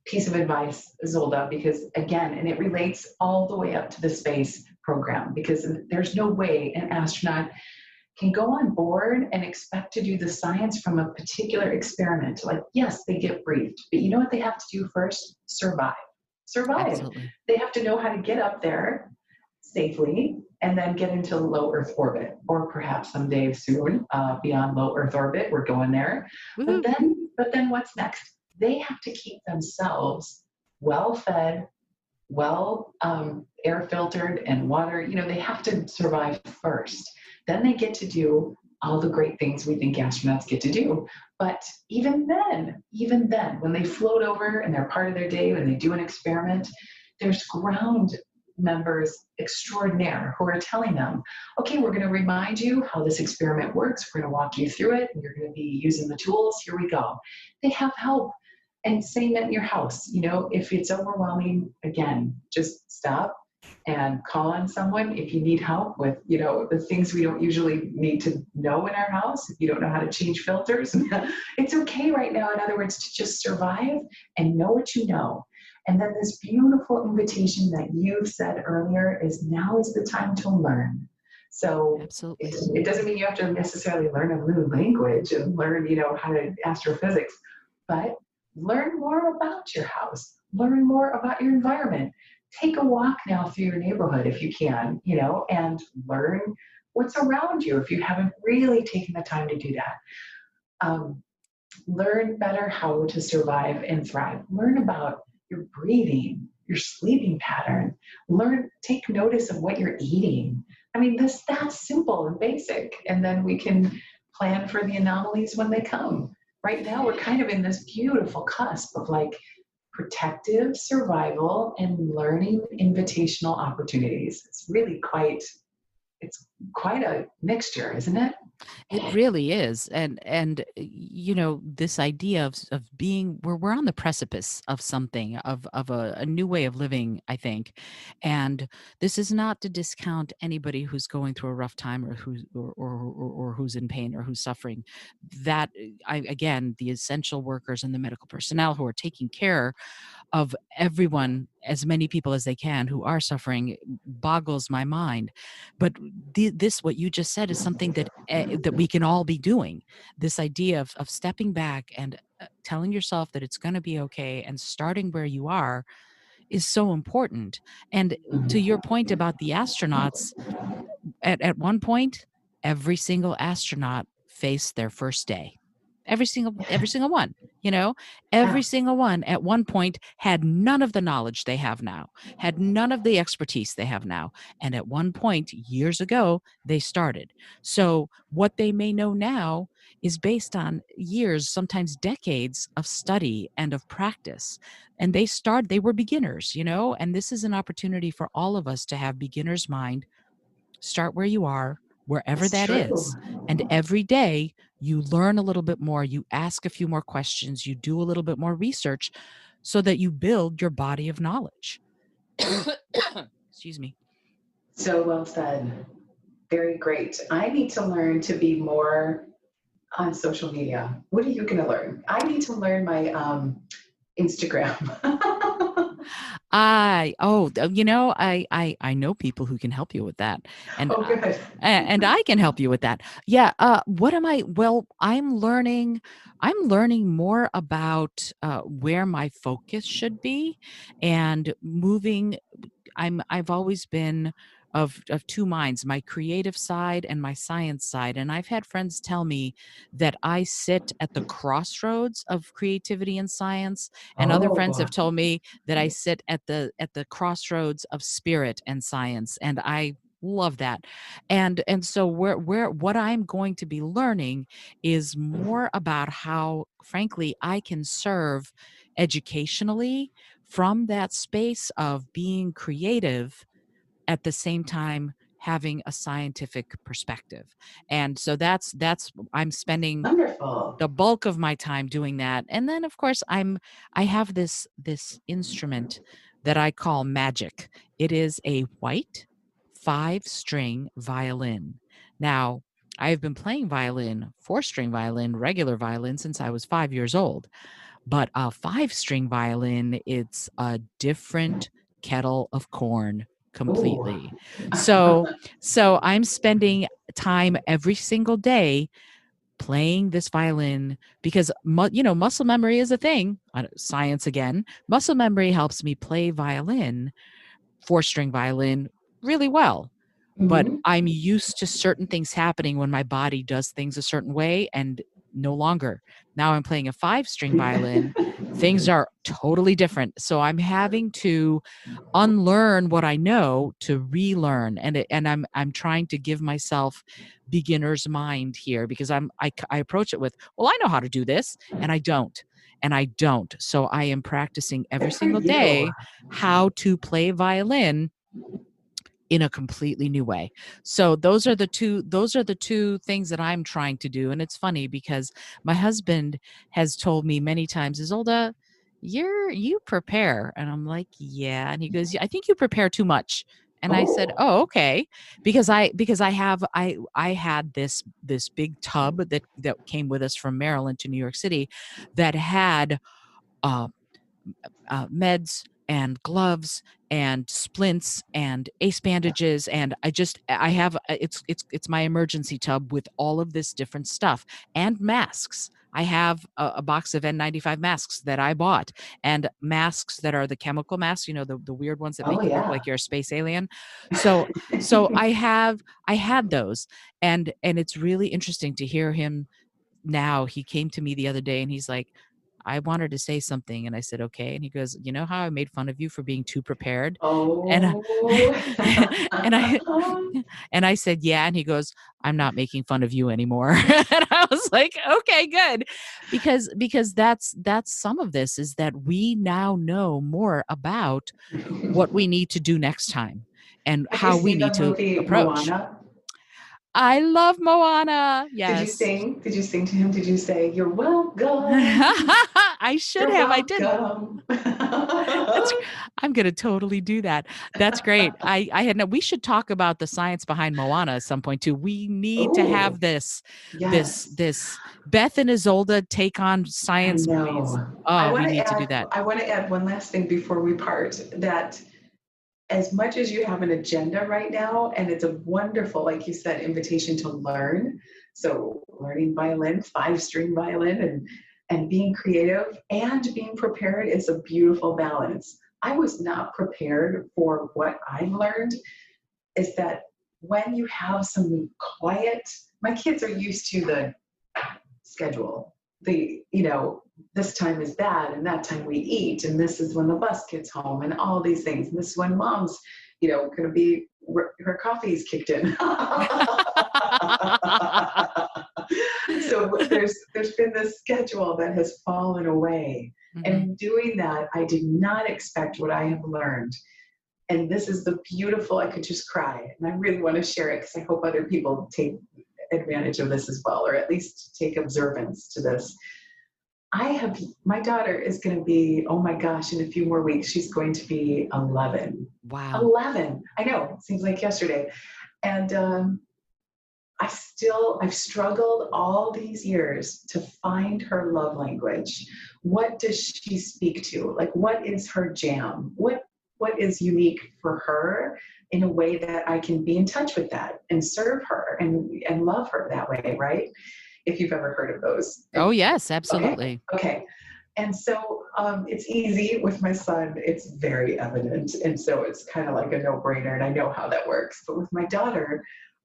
[SPEAKER 1] piece of advice, Zolda, because again, and it relates all the way up to the space program, because there's no way an astronaut can go on board and expect to do the science from a particular experiment. Like, yes, they get briefed, but you know what they have to do first? Survive. Survive.
[SPEAKER 2] Absolutely.
[SPEAKER 1] They have to know how to get up there safely and then get into low Earth orbit, or perhaps someday soon beyond low Earth orbit. We're going there.
[SPEAKER 2] Woo-hoo.
[SPEAKER 1] But then what's next? They have to keep themselves well fed, well air filtered and water. You know, they have to survive first. Then they get to do all the great things we think astronauts get to do. But even then, when they float over and they're part of their day and they do an experiment, there's ground members extraordinaire who are telling them, okay, we're going to remind you how this experiment works. We're going to walk you through it. And you're going to be using the tools. Here we go. They have help. And same at your house. You know, if it's overwhelming, again, just stop and call on someone if you need help with, you know, the things we don't usually need to know in our house. If you don't know how to change filters, it's okay right now, in other words, to just survive and know what you know. And then this beautiful invitation that you've said earlier is now is the time to learn. So
[SPEAKER 2] Absolutely.
[SPEAKER 1] it doesn't mean you have to necessarily learn a new language and learn, you know, how to astrophysics, but learn more about your house, learn more about your environment. Take a walk now through your neighborhood if you can, you know, and learn what's around you if you haven't really taken the time to do that. Learn better how to survive and thrive. Learn about your breathing, your sleeping pattern. Take notice of what you're eating. I mean, that's simple and basic. And then we can plan for the anomalies when they come. Right now, we're kind of in this beautiful cusp of like protective survival and learning invitational opportunities. It's quite a mixture, isn't it?
[SPEAKER 2] It really is. And you know, this idea of being, we're on the precipice of something, of a new way of living, I think. And this is not to discount anybody who's going through a rough time or who's in pain or who's suffering. That again, the essential workers and the medical personnel who are taking care of everyone, as many people as they can who are suffering, boggles my mind. But this, what you just said, is something that that we can all be doing. This idea of stepping back and telling yourself that it's going to be okay and starting where you are is so important. And to your point about the astronauts, at one point, every single astronaut faced their first day. Every single one, you know, every
[SPEAKER 1] Yeah.
[SPEAKER 2] single one at one point had none of the knowledge they have now, had none of the expertise they have now. And at one point, years ago, they started. So what they may know now is based on years, sometimes decades of study and of practice. And they were beginners, you know, and this is an opportunity for all of us to have beginner's mind. Start where you are, wherever
[SPEAKER 1] It's
[SPEAKER 2] that
[SPEAKER 1] true.
[SPEAKER 2] is. And every day you learn a little bit more, you ask a few more questions, you do a little bit more research so that you build your body of knowledge. Excuse me.
[SPEAKER 1] So well said. Very great. I need to learn to be more on social media. What are you going to learn? I need to learn my Instagram.
[SPEAKER 2] You know, I know people who can help you with that, and
[SPEAKER 1] Oh, good.
[SPEAKER 2] and I can help you with that. Yeah. What am I? Well, I'm learning. I'm learning more about where my focus should be, and moving. I've always been of two minds, my creative side and my science side. And I've had friends tell me that I sit at the crossroads of creativity and science. And other friends
[SPEAKER 1] Oh,
[SPEAKER 2] have told me that I sit at the crossroads of spirit and science. And I love that. And so where what I'm going to be learning is more about how, frankly, I can serve educationally from that space of being creative at the same time having a scientific perspective. And so that's I'm spending
[SPEAKER 1] wonderful.
[SPEAKER 2] the bulk of my time doing that. And then of course I have this instrument that I call magic. It is a white 5-string violin. Now, I've been playing violin, 4-string violin, regular violin since I was 5 years old. But a 5-string violin, it's a different kettle of corn
[SPEAKER 1] Ooh.
[SPEAKER 2] completely. So I'm spending time every single day playing this violin because muscle memory is a thing. Science again. Muscle memory helps me play violin, 4-string violin, really well. But
[SPEAKER 1] Mhm.
[SPEAKER 2] I'm used to certain things happening when my body does things a certain way, and no longer. Now I'm playing a 5-string violin. Things are totally different. So I'm having to unlearn what I know to relearn, and I'm trying to give myself beginner's mind here because I approach it with, well, I know how to do this, and I don't. And I don't. So I am practicing every
[SPEAKER 1] Good for
[SPEAKER 2] single
[SPEAKER 1] you.
[SPEAKER 2] day how to play violin in a completely new way. So those are the two things that I'm trying to do. And it's funny because my husband has told me many times, Isolda, you prepare. And I'm like, yeah. And he goes, "Yeah, I think you prepare too much." And I said,
[SPEAKER 1] Oh.
[SPEAKER 2] "Oh, okay." Because I had this big tub that came with us from Maryland to New York City that had uh, meds and gloves and splints and ace bandages, and I have it's my emergency tub with all of this different stuff and masks. I have a box of N95 masks that I bought, and masks that are the chemical masks, the weird ones that
[SPEAKER 1] Oh
[SPEAKER 2] make you look
[SPEAKER 1] yeah.
[SPEAKER 2] like you're a space alien. So I had those, and it's really interesting to hear him now. He came to me the other day and he's like, "I wanted to say something." And I said, "Okay." And he goes, "You know how I made fun of you for being too prepared?" And
[SPEAKER 1] Oh.
[SPEAKER 2] and I and I said, "Yeah." And he goes, "I'm not making fun of you anymore." And I was like, "Okay, good." Because that's some of this, is that we now know more about what we need to do next time and
[SPEAKER 1] Have you
[SPEAKER 2] how we
[SPEAKER 1] seen the
[SPEAKER 2] need to
[SPEAKER 1] movie
[SPEAKER 2] approach.
[SPEAKER 1] Moana?
[SPEAKER 2] I love Moana.
[SPEAKER 1] Did you
[SPEAKER 2] Yes.
[SPEAKER 1] sing? Did you sing to him? Did you say, "You're welcome.
[SPEAKER 2] I should
[SPEAKER 1] You're
[SPEAKER 2] have. I didn't.
[SPEAKER 1] welcome"?
[SPEAKER 2] That's I'm gonna totally do that. That's great. I had no we should talk about the science behind Moana at some point too. We need to
[SPEAKER 1] Oh,
[SPEAKER 2] have this
[SPEAKER 1] yes.
[SPEAKER 2] Beth and Isolda take on
[SPEAKER 1] I
[SPEAKER 2] science movies.
[SPEAKER 1] know.
[SPEAKER 2] Oh, we need to do that.
[SPEAKER 1] I want to add one last thing before we part, that as much as you have an agenda right now, and it's a wonderful, like you said, invitation to learn. So learning violin, 5-string violin, and being creative and being prepared is a beautiful balance. I was not prepared for what I've learned, is that when you have some quiet, my kids are used to the schedule. This time is bad and that time we eat, and this is when the bus gets home and all these things. And this is when mom's, going to be, her coffee's kicked in. So there's been this schedule that has fallen away.
[SPEAKER 2] Mhm.
[SPEAKER 1] And doing that, I did not expect what I have learned. And this is the beautiful, I could just cry. And I really want to share it because I hope other people take advantage of this as well, or at least take observance to this. My daughter is going to be, oh my gosh, in a few more weeks, she's going to be 11.
[SPEAKER 2] Wow.
[SPEAKER 1] 11. I know, it seems like yesterday. And I've struggled all these years to find her love language. What does she speak to? Like, what is her jam? What is unique for her, in a way that I can be in touch with that and serve her and love her that way, right? If you've ever heard of those.
[SPEAKER 2] Oh, yes,
[SPEAKER 1] Okay,
[SPEAKER 2] absolutely.
[SPEAKER 1] okay. And so It's easy with my son. It's very evident. And so it's kind of like a no-brainer, and I know how that works. But with my daughter,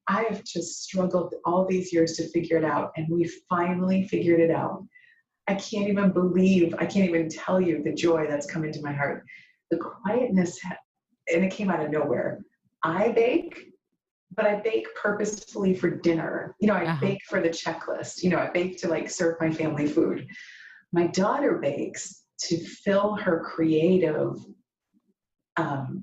[SPEAKER 1] I have just struggled all these years to figure it out, and we finally figured it out. I can't even tell you the joy that's come into my heart. The quietness, and it came out of nowhere. I bake, but I bake purposefully for dinner. I
[SPEAKER 2] Uh-huh.
[SPEAKER 1] bake for the checklist. I bake to like serve my family food. My daughter bakes to fill her creative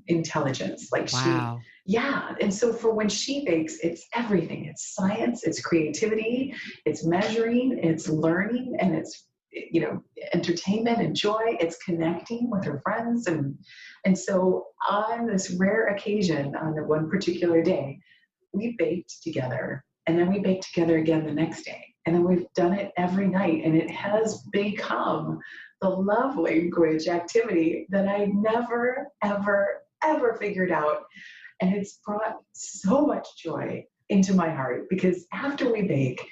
[SPEAKER 1] intelligence.
[SPEAKER 2] Wow.
[SPEAKER 1] Yeah. And so for when she bakes, it's everything. It's science, it's creativity, it's measuring, it's learning, and it's, entertainment and joy. It's connecting with her friends. And so on this rare occasion, on the one particular day, we baked together, and then we baked together again the next day. And then we've done it every night, and it has become the love language activity that I never, ever, ever figured out. And it's brought so much joy into my heart, because after we bake,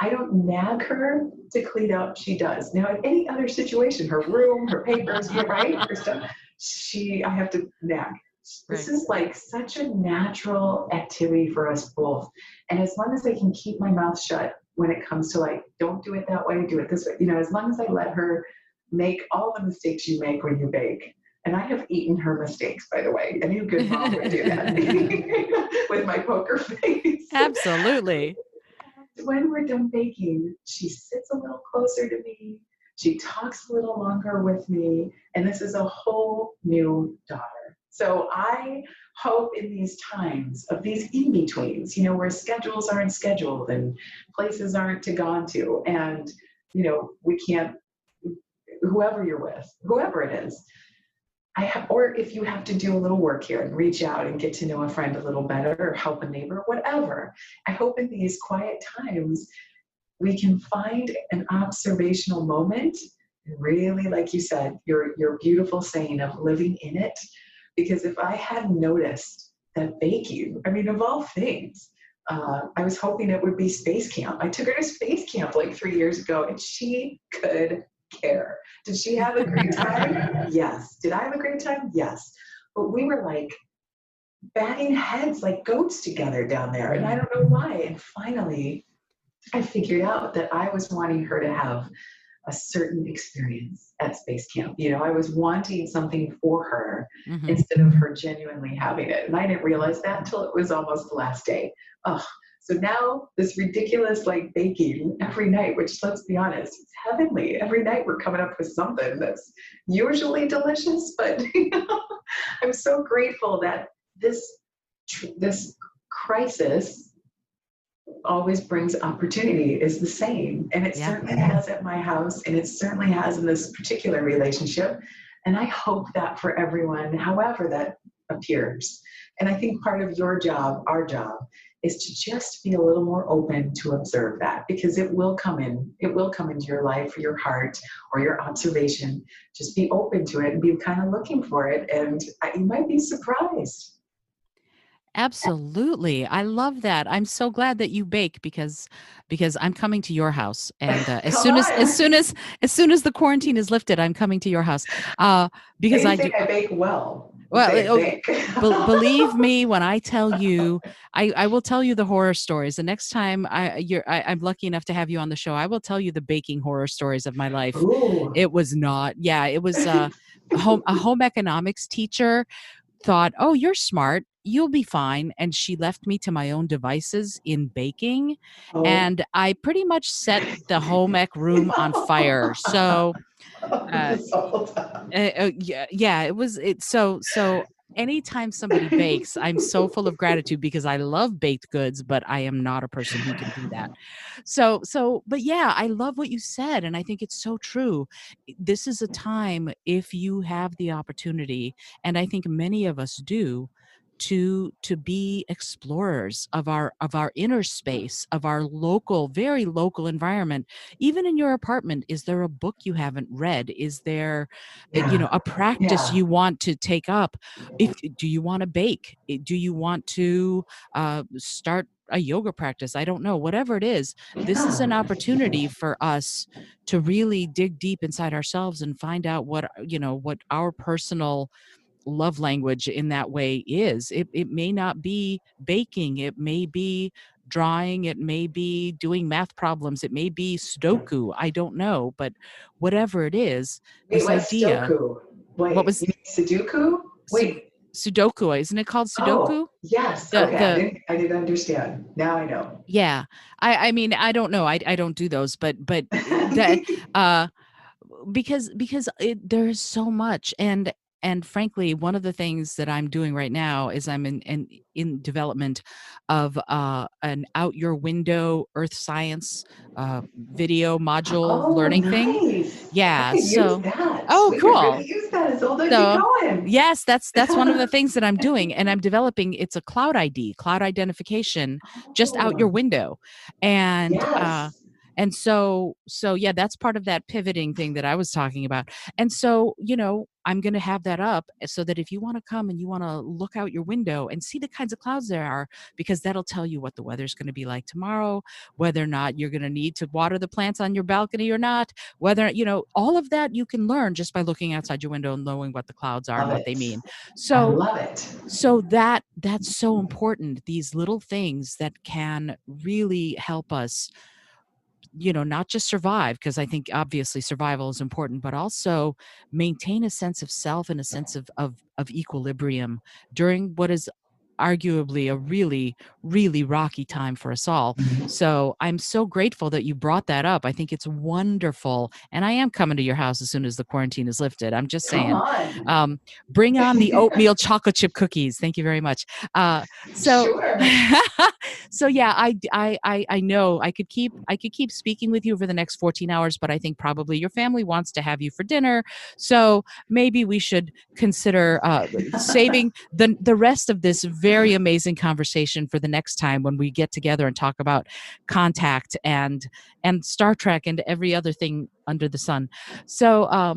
[SPEAKER 1] I don't nag her to clean up. She does. Now, in any other situation, her room, her papers, right, her stuff, I have to nag. This
[SPEAKER 2] Right.
[SPEAKER 1] is like such a natural activity for us both. And as long as I can keep my mouth shut when it comes to like, don't do it that way, do it this way, as long as I let her make all the mistakes you make when you bake. And I have eaten her mistakes, by the way. Any good mom would do that with my poker face.
[SPEAKER 2] Absolutely.
[SPEAKER 1] When we're done baking, she sits a little closer to me. She talks a little longer with me. And this is a whole new daughter. So I hope in these times of these in-betweens, where schedules aren't scheduled and places aren't to gone to, and, we can't, whoever you're with, whoever it is, or if you have to do a little work here and reach out and get to know a friend a little better, or help a neighbor, whatever. I hope in these quiet times we can find an observational moment. Really, like you said, your beautiful saying of living in it. Because if I had noticed that baking, I mean, of all things, I was hoping it would be space camp. I took her to space camp like 3 years ago, and she could care. Did she have a great time? Yes. Did I have a great time? Yes. But we were like batting heads like goats together down there, and I don't know why. And finally, I figured out that I was wanting her to have a certain experience at space camp. I was wanting something for her
[SPEAKER 2] Mm-hmm.
[SPEAKER 1] instead of her genuinely having it. And I didn't realize that until it was almost the last day. Oh, so now this ridiculous like baking every night, which, let's be honest, it's heavenly. Every night we're coming up with something that's usually delicious, but I'm so grateful that this crisis always brings opportunity is the same. And it
[SPEAKER 2] Yeah.
[SPEAKER 1] certainly has at my house, and it certainly has in this particular relationship. And I hope that for everyone, however that appears. And I think part of your job, our job, is to just be a little more open to observe that, because it will come into your life or your heart or your observation. Just be open to it and be kind of looking for it. And you might be surprised.
[SPEAKER 2] Absolutely. I love that. I'm so glad that you bake because I'm coming to your house, and as
[SPEAKER 1] Come
[SPEAKER 2] soon as as
[SPEAKER 1] on.
[SPEAKER 2] soon as as soon as the quarantine is lifted, I'm coming to your house.
[SPEAKER 1] I
[SPEAKER 2] Because
[SPEAKER 1] didn't
[SPEAKER 2] I
[SPEAKER 1] say
[SPEAKER 2] do.
[SPEAKER 1] I bake well. I
[SPEAKER 2] Well,
[SPEAKER 1] say I bake.
[SPEAKER 2] believe me when I tell you, I will tell you the horror stories. The next time I'm lucky enough to have you on the show, I will tell you the baking horror stories of my life.
[SPEAKER 1] Ooh.
[SPEAKER 2] It was not, yeah, it was a home economics teacher thought, "Oh, you're smart. You'll be fine." And she left me to my own devices in baking,
[SPEAKER 1] Oh.
[SPEAKER 2] and I pretty much set the home ec room on fire. So, uh,
[SPEAKER 1] This whole time.
[SPEAKER 2] yeah, yeah, so anytime somebody bakes, I'm so full of gratitude because I love baked goods, but I am not a person who can do that. But yeah, I love what you said, and I think it's so true. This is a time, if you have the opportunity, and I think many of us do, to be explorers of our inner space, of our local, very local environment. Even in your apartment, is there a book you haven't read? Is there
[SPEAKER 1] Yeah.
[SPEAKER 2] a practice
[SPEAKER 1] Yeah.
[SPEAKER 2] you want to take up? If Do you want to bake? Do you want to start a yoga practice, I don't know, whatever it is, this is an
[SPEAKER 1] Yeah.
[SPEAKER 2] opportunity for us to really dig deep inside ourselves and find out what, what our personal love language in that way is. It may not be baking, it may be drawing, it may be doing math problems, it may be Sudoku, I don't know, but whatever it is,
[SPEAKER 1] Wait,
[SPEAKER 2] this
[SPEAKER 1] what's
[SPEAKER 2] idea,
[SPEAKER 1] Sudoku?
[SPEAKER 2] what
[SPEAKER 1] Wait,
[SPEAKER 2] was
[SPEAKER 1] you mean Sudoku?
[SPEAKER 2] Sud-
[SPEAKER 1] Wait.
[SPEAKER 2] Sudoku, isn't it called
[SPEAKER 1] Oh,
[SPEAKER 2] Sudoku?
[SPEAKER 1] yes.
[SPEAKER 2] The
[SPEAKER 1] Okay,
[SPEAKER 2] the
[SPEAKER 1] I didn't understand. Now I know.
[SPEAKER 2] yeah. I mean, I don't know. I don't do those, but that uh because there's so much, and frankly, one of the things that I'm doing right now is I'm in development of an out your window earth science video module
[SPEAKER 1] Oh,
[SPEAKER 2] learning thing.
[SPEAKER 1] nice. I
[SPEAKER 2] Yeah,
[SPEAKER 1] could use
[SPEAKER 2] so
[SPEAKER 1] that.
[SPEAKER 2] oh,
[SPEAKER 1] We could
[SPEAKER 2] cool.
[SPEAKER 1] really use that, Isolde. Keep
[SPEAKER 2] So,
[SPEAKER 1] going.
[SPEAKER 2] yes, that's one of the things that I'm doing, and I'm developing. It's a cloud ID, cloud identification, just out your
[SPEAKER 1] Oh,
[SPEAKER 2] window, and
[SPEAKER 1] yes.
[SPEAKER 2] so yeah, that's part of that pivoting thing that I was talking about. And so, I'm going to have that up so that if you want to come and you want to look out your window and see the kinds of clouds there are, because that'll tell you what the weather's going to be like tomorrow, whether or not you're going to need to water the plants on your balcony or not, whether, all of that you can learn just by looking outside your window and knowing what the clouds are and
[SPEAKER 1] Love
[SPEAKER 2] what they
[SPEAKER 1] it.
[SPEAKER 2] mean.
[SPEAKER 1] I
[SPEAKER 2] So,
[SPEAKER 1] love it.
[SPEAKER 2] that's so important. These little things that can really help us, not just survive, because I think obviously survival is important, but also maintain a sense of self and a sense of equilibrium during what is arguably a really, really rocky time for us all. So I'm so grateful that you brought that up. I think it's wonderful. And I am coming to your house as soon as the quarantine is lifted. I'm just
[SPEAKER 1] Come
[SPEAKER 2] saying,
[SPEAKER 1] on.
[SPEAKER 2] um, bring on the oatmeal chocolate chip cookies. Thank you very much. So
[SPEAKER 1] Sure.
[SPEAKER 2] so yeah, I know I could keep speaking with you over the next 14 hours, but I think probably your family wants to have you for dinner. So maybe we should consider saving the rest of this very amazing conversation for the next time when we get together and talk about Contact and Star Trek and every other thing under the sun. So I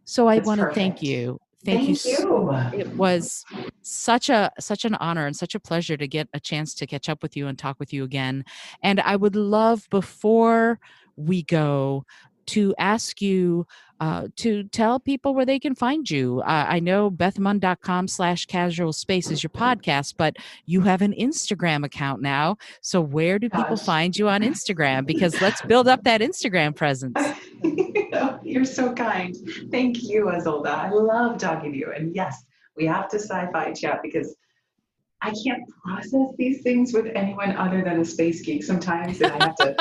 [SPEAKER 1] That's
[SPEAKER 2] want to thank
[SPEAKER 1] perfect.
[SPEAKER 2] you. Thank you.
[SPEAKER 1] Thank you.
[SPEAKER 2] It was such an honor and such a pleasure to get a chance to catch up with you and talk with you again. And I would love, before we go, to ask you to tell people where they can find you. I know bethmund.com/casual space is your podcast, but you have an Instagram account now. So where do people
[SPEAKER 1] Gosh.
[SPEAKER 2] find you on Instagram? Because let's build up that Instagram presence.
[SPEAKER 1] You're so kind. Thank you, Azolda. I love talking to you. And yes, we have to sci-fi chat because I can't process these things with anyone other than a space geek sometimes, and I have to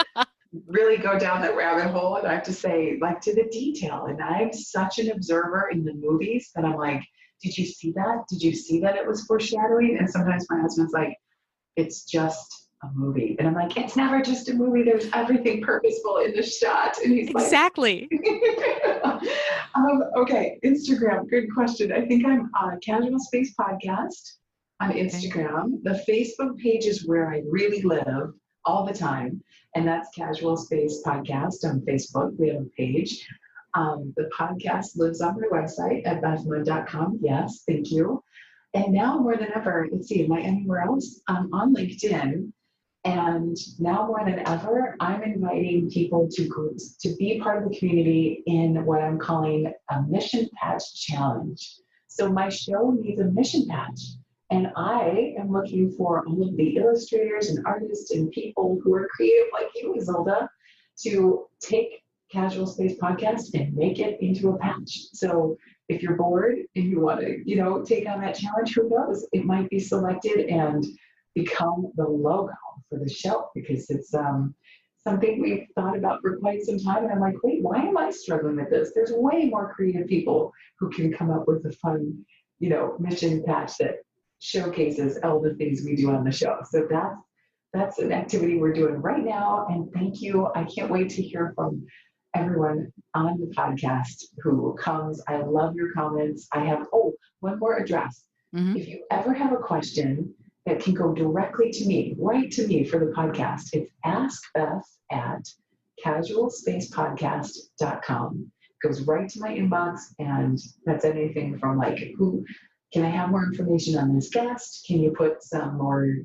[SPEAKER 1] really go down that rabbit hole, and I have to say, like, to the detail. And I'm such an observer in the movies that I'm like, did you see that? Did you see that it was foreshadowing? And sometimes my husband's like, it's just a movie. And I'm like, it's never just a movie. There's everything purposeful in the shot. And he's like,
[SPEAKER 2] Exactly.
[SPEAKER 1] okay, Instagram, good question. I think I'm Casual Space Podcast on
[SPEAKER 2] Okay.
[SPEAKER 1] Instagram. The Facebook page is where I really live all the time, and that's Casual Space Podcast on Facebook. We have a page. The podcast lives on my website at bethmund.com. Yes, thank you. And now more than ever, let's see, am I anywhere else? I'm on LinkedIn. And now more than ever, I'm inviting people to groups to be part of the community in what I'm calling a mission patch challenge. So my show needs a mission patch. And I am looking for all of the illustrators and artists and people who are creative like you, Isolde, to take Casual Space Podcast and make it into a patch. So if you're bored and you want to, take on that challenge, who knows? It might be selected and become the logo for the show, because it's something we've thought about for quite some time. And I'm like, wait, why am I struggling with this? There's way more creative people who can come up with a fun, mission patch that showcases all the things we do on the show. So that's an activity we're doing right now. And thank you. I can't wait to hear from everyone on the podcast who comes. I love your comments. I have, one more address.
[SPEAKER 2] Mhm.
[SPEAKER 1] If you ever have a question that can go directly to me, right to me for the podcast, it's askbeth@casualspacepodcast.com. Goes right to my inbox, and that's anything from like can I have more information on this guest? Can you put some more,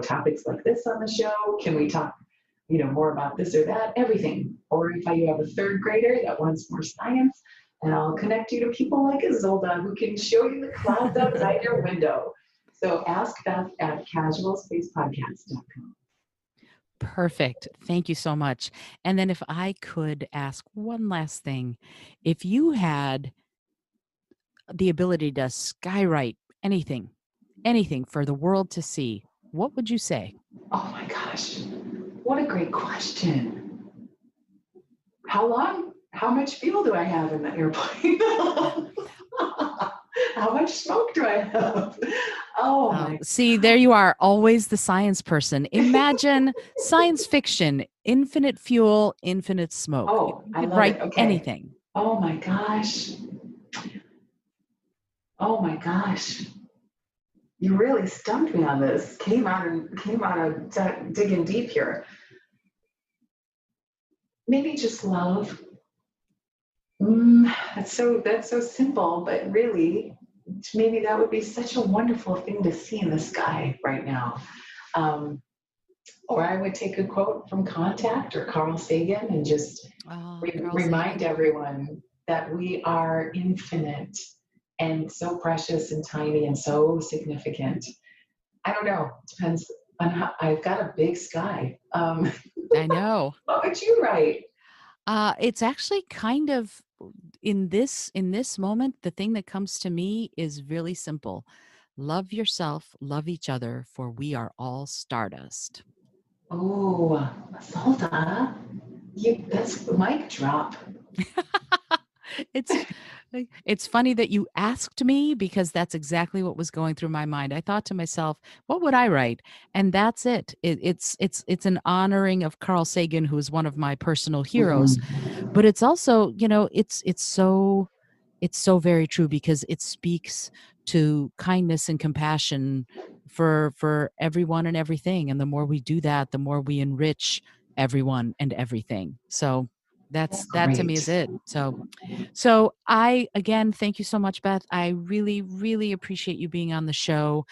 [SPEAKER 1] topics like this on the show? Can we talk, more about this or that? Everything. Or if you have a third grader that wants more science, and I'll connect you to people like Isolda who can show you the clouds outside your window. So ask Beth at casualspacepodcast.com.
[SPEAKER 2] Perfect. Thank you so much. And then if I could ask one last thing, if you had the ability to skywrite anything for the world to see, what would you say?
[SPEAKER 1] Oh my gosh, what a great question. How much fuel do I have in the airplane? How much smoke do I have? Oh my.
[SPEAKER 2] See, there you are, always the science person. Imagine science fiction, infinite fuel, infinite smoke.
[SPEAKER 1] Oh,
[SPEAKER 2] You
[SPEAKER 1] I
[SPEAKER 2] could
[SPEAKER 1] love
[SPEAKER 2] write
[SPEAKER 1] it. Okay.
[SPEAKER 2] anything.
[SPEAKER 1] Oh my gosh. Oh my gosh. You really stumped me on this. Came out of digging deep here. Maybe just love. That's so simple, but really, maybe that would be such a wonderful thing to see in the sky right now. Or I would take a quote from Contact or Carl Sagan and just remind everyone that we are infinite and so precious and tiny and so significant. I don't know. Depends on how. I've got a big sky.
[SPEAKER 2] I know.
[SPEAKER 1] What would you write?
[SPEAKER 2] It's actually kind of in this moment, the thing that comes to me is really simple. Love yourself, love each other, for we are all stardust.
[SPEAKER 1] Oh, Salta, that's the mic drop.
[SPEAKER 2] It's funny that you asked me, because that's exactly what was going through my mind. I thought to myself, what would I write? And that's it. It's an honoring of Carl Sagan, who is one of my personal heroes.
[SPEAKER 1] Mm-hmm.
[SPEAKER 2] But it's also, it's so very true, because it speaks to kindness and compassion for everyone and everything. And the more we do that, the more we enrich everyone and everything. So that to me is it. So I, again, thank you so much, Beth. I really, really appreciate you being on the show.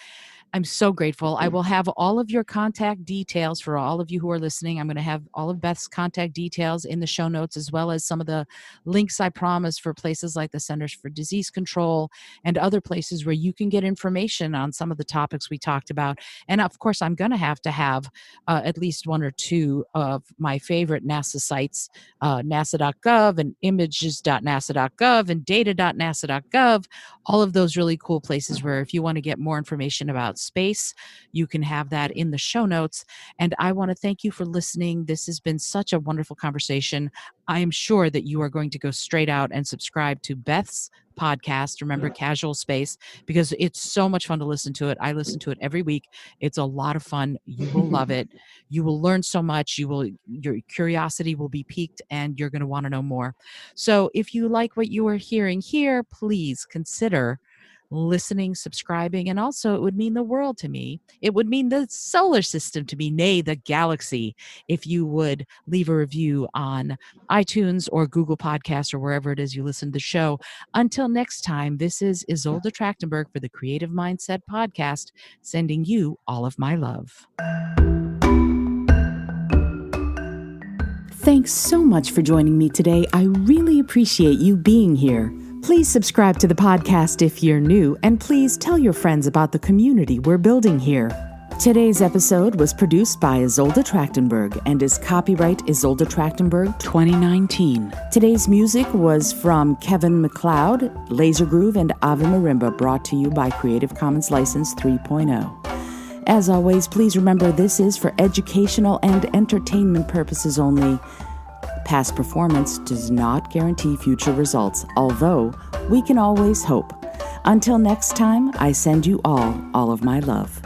[SPEAKER 2] I'm so grateful. I will have all of your contact details for all of you who are listening. I'm going to have all of Beth's contact details in the show notes, as well as some of the links I promised for places like the Centers for Disease Control and other places where you can get information on some of the topics we talked about. And of course, I'm going to have at least one or two of my favorite NASA sites, nasa.gov and images.nasa.gov and data.nasa.gov, all of those really cool places where if you want to get more information about space, you can have that in the show notes. And I want to thank you for listening. This has been such a wonderful conversation. I am sure that you are going to go straight out and subscribe to Beth's podcast, remember, Casual Space, because it's so much fun to listen to it. I listen to it every week. It's a lot of fun. You will love it. You will learn so much. Your curiosity will be piqued, and you're going to want to know more. So if you like what you are hearing here, please consider listening, subscribing, and also it would mean the world to me. It would mean the solar system to me, nay, the galaxy, if you would leave a review on iTunes or Google Podcasts or wherever it is you listen to the show. Until next time, this is Isolde Trachtenberg for the Creative Mindset Podcast, sending you all of my love.
[SPEAKER 3] Thanks so much for joining me today. I really appreciate you being here. Please subscribe to the podcast if you're new, and please tell your friends about the community we're building here. Today's episode was produced by Isolde Trachtenberg and is copyright Isolde Trachtenberg 2019. Today's music was from Kevin MacLeod, Laser Groove, and Ave Marimba, brought to you by Creative Commons License 3.0. As always, please remember this is for educational and entertainment purposes only. Past performance does not guarantee future results, although we can always hope. Until next time, I send you all of my love.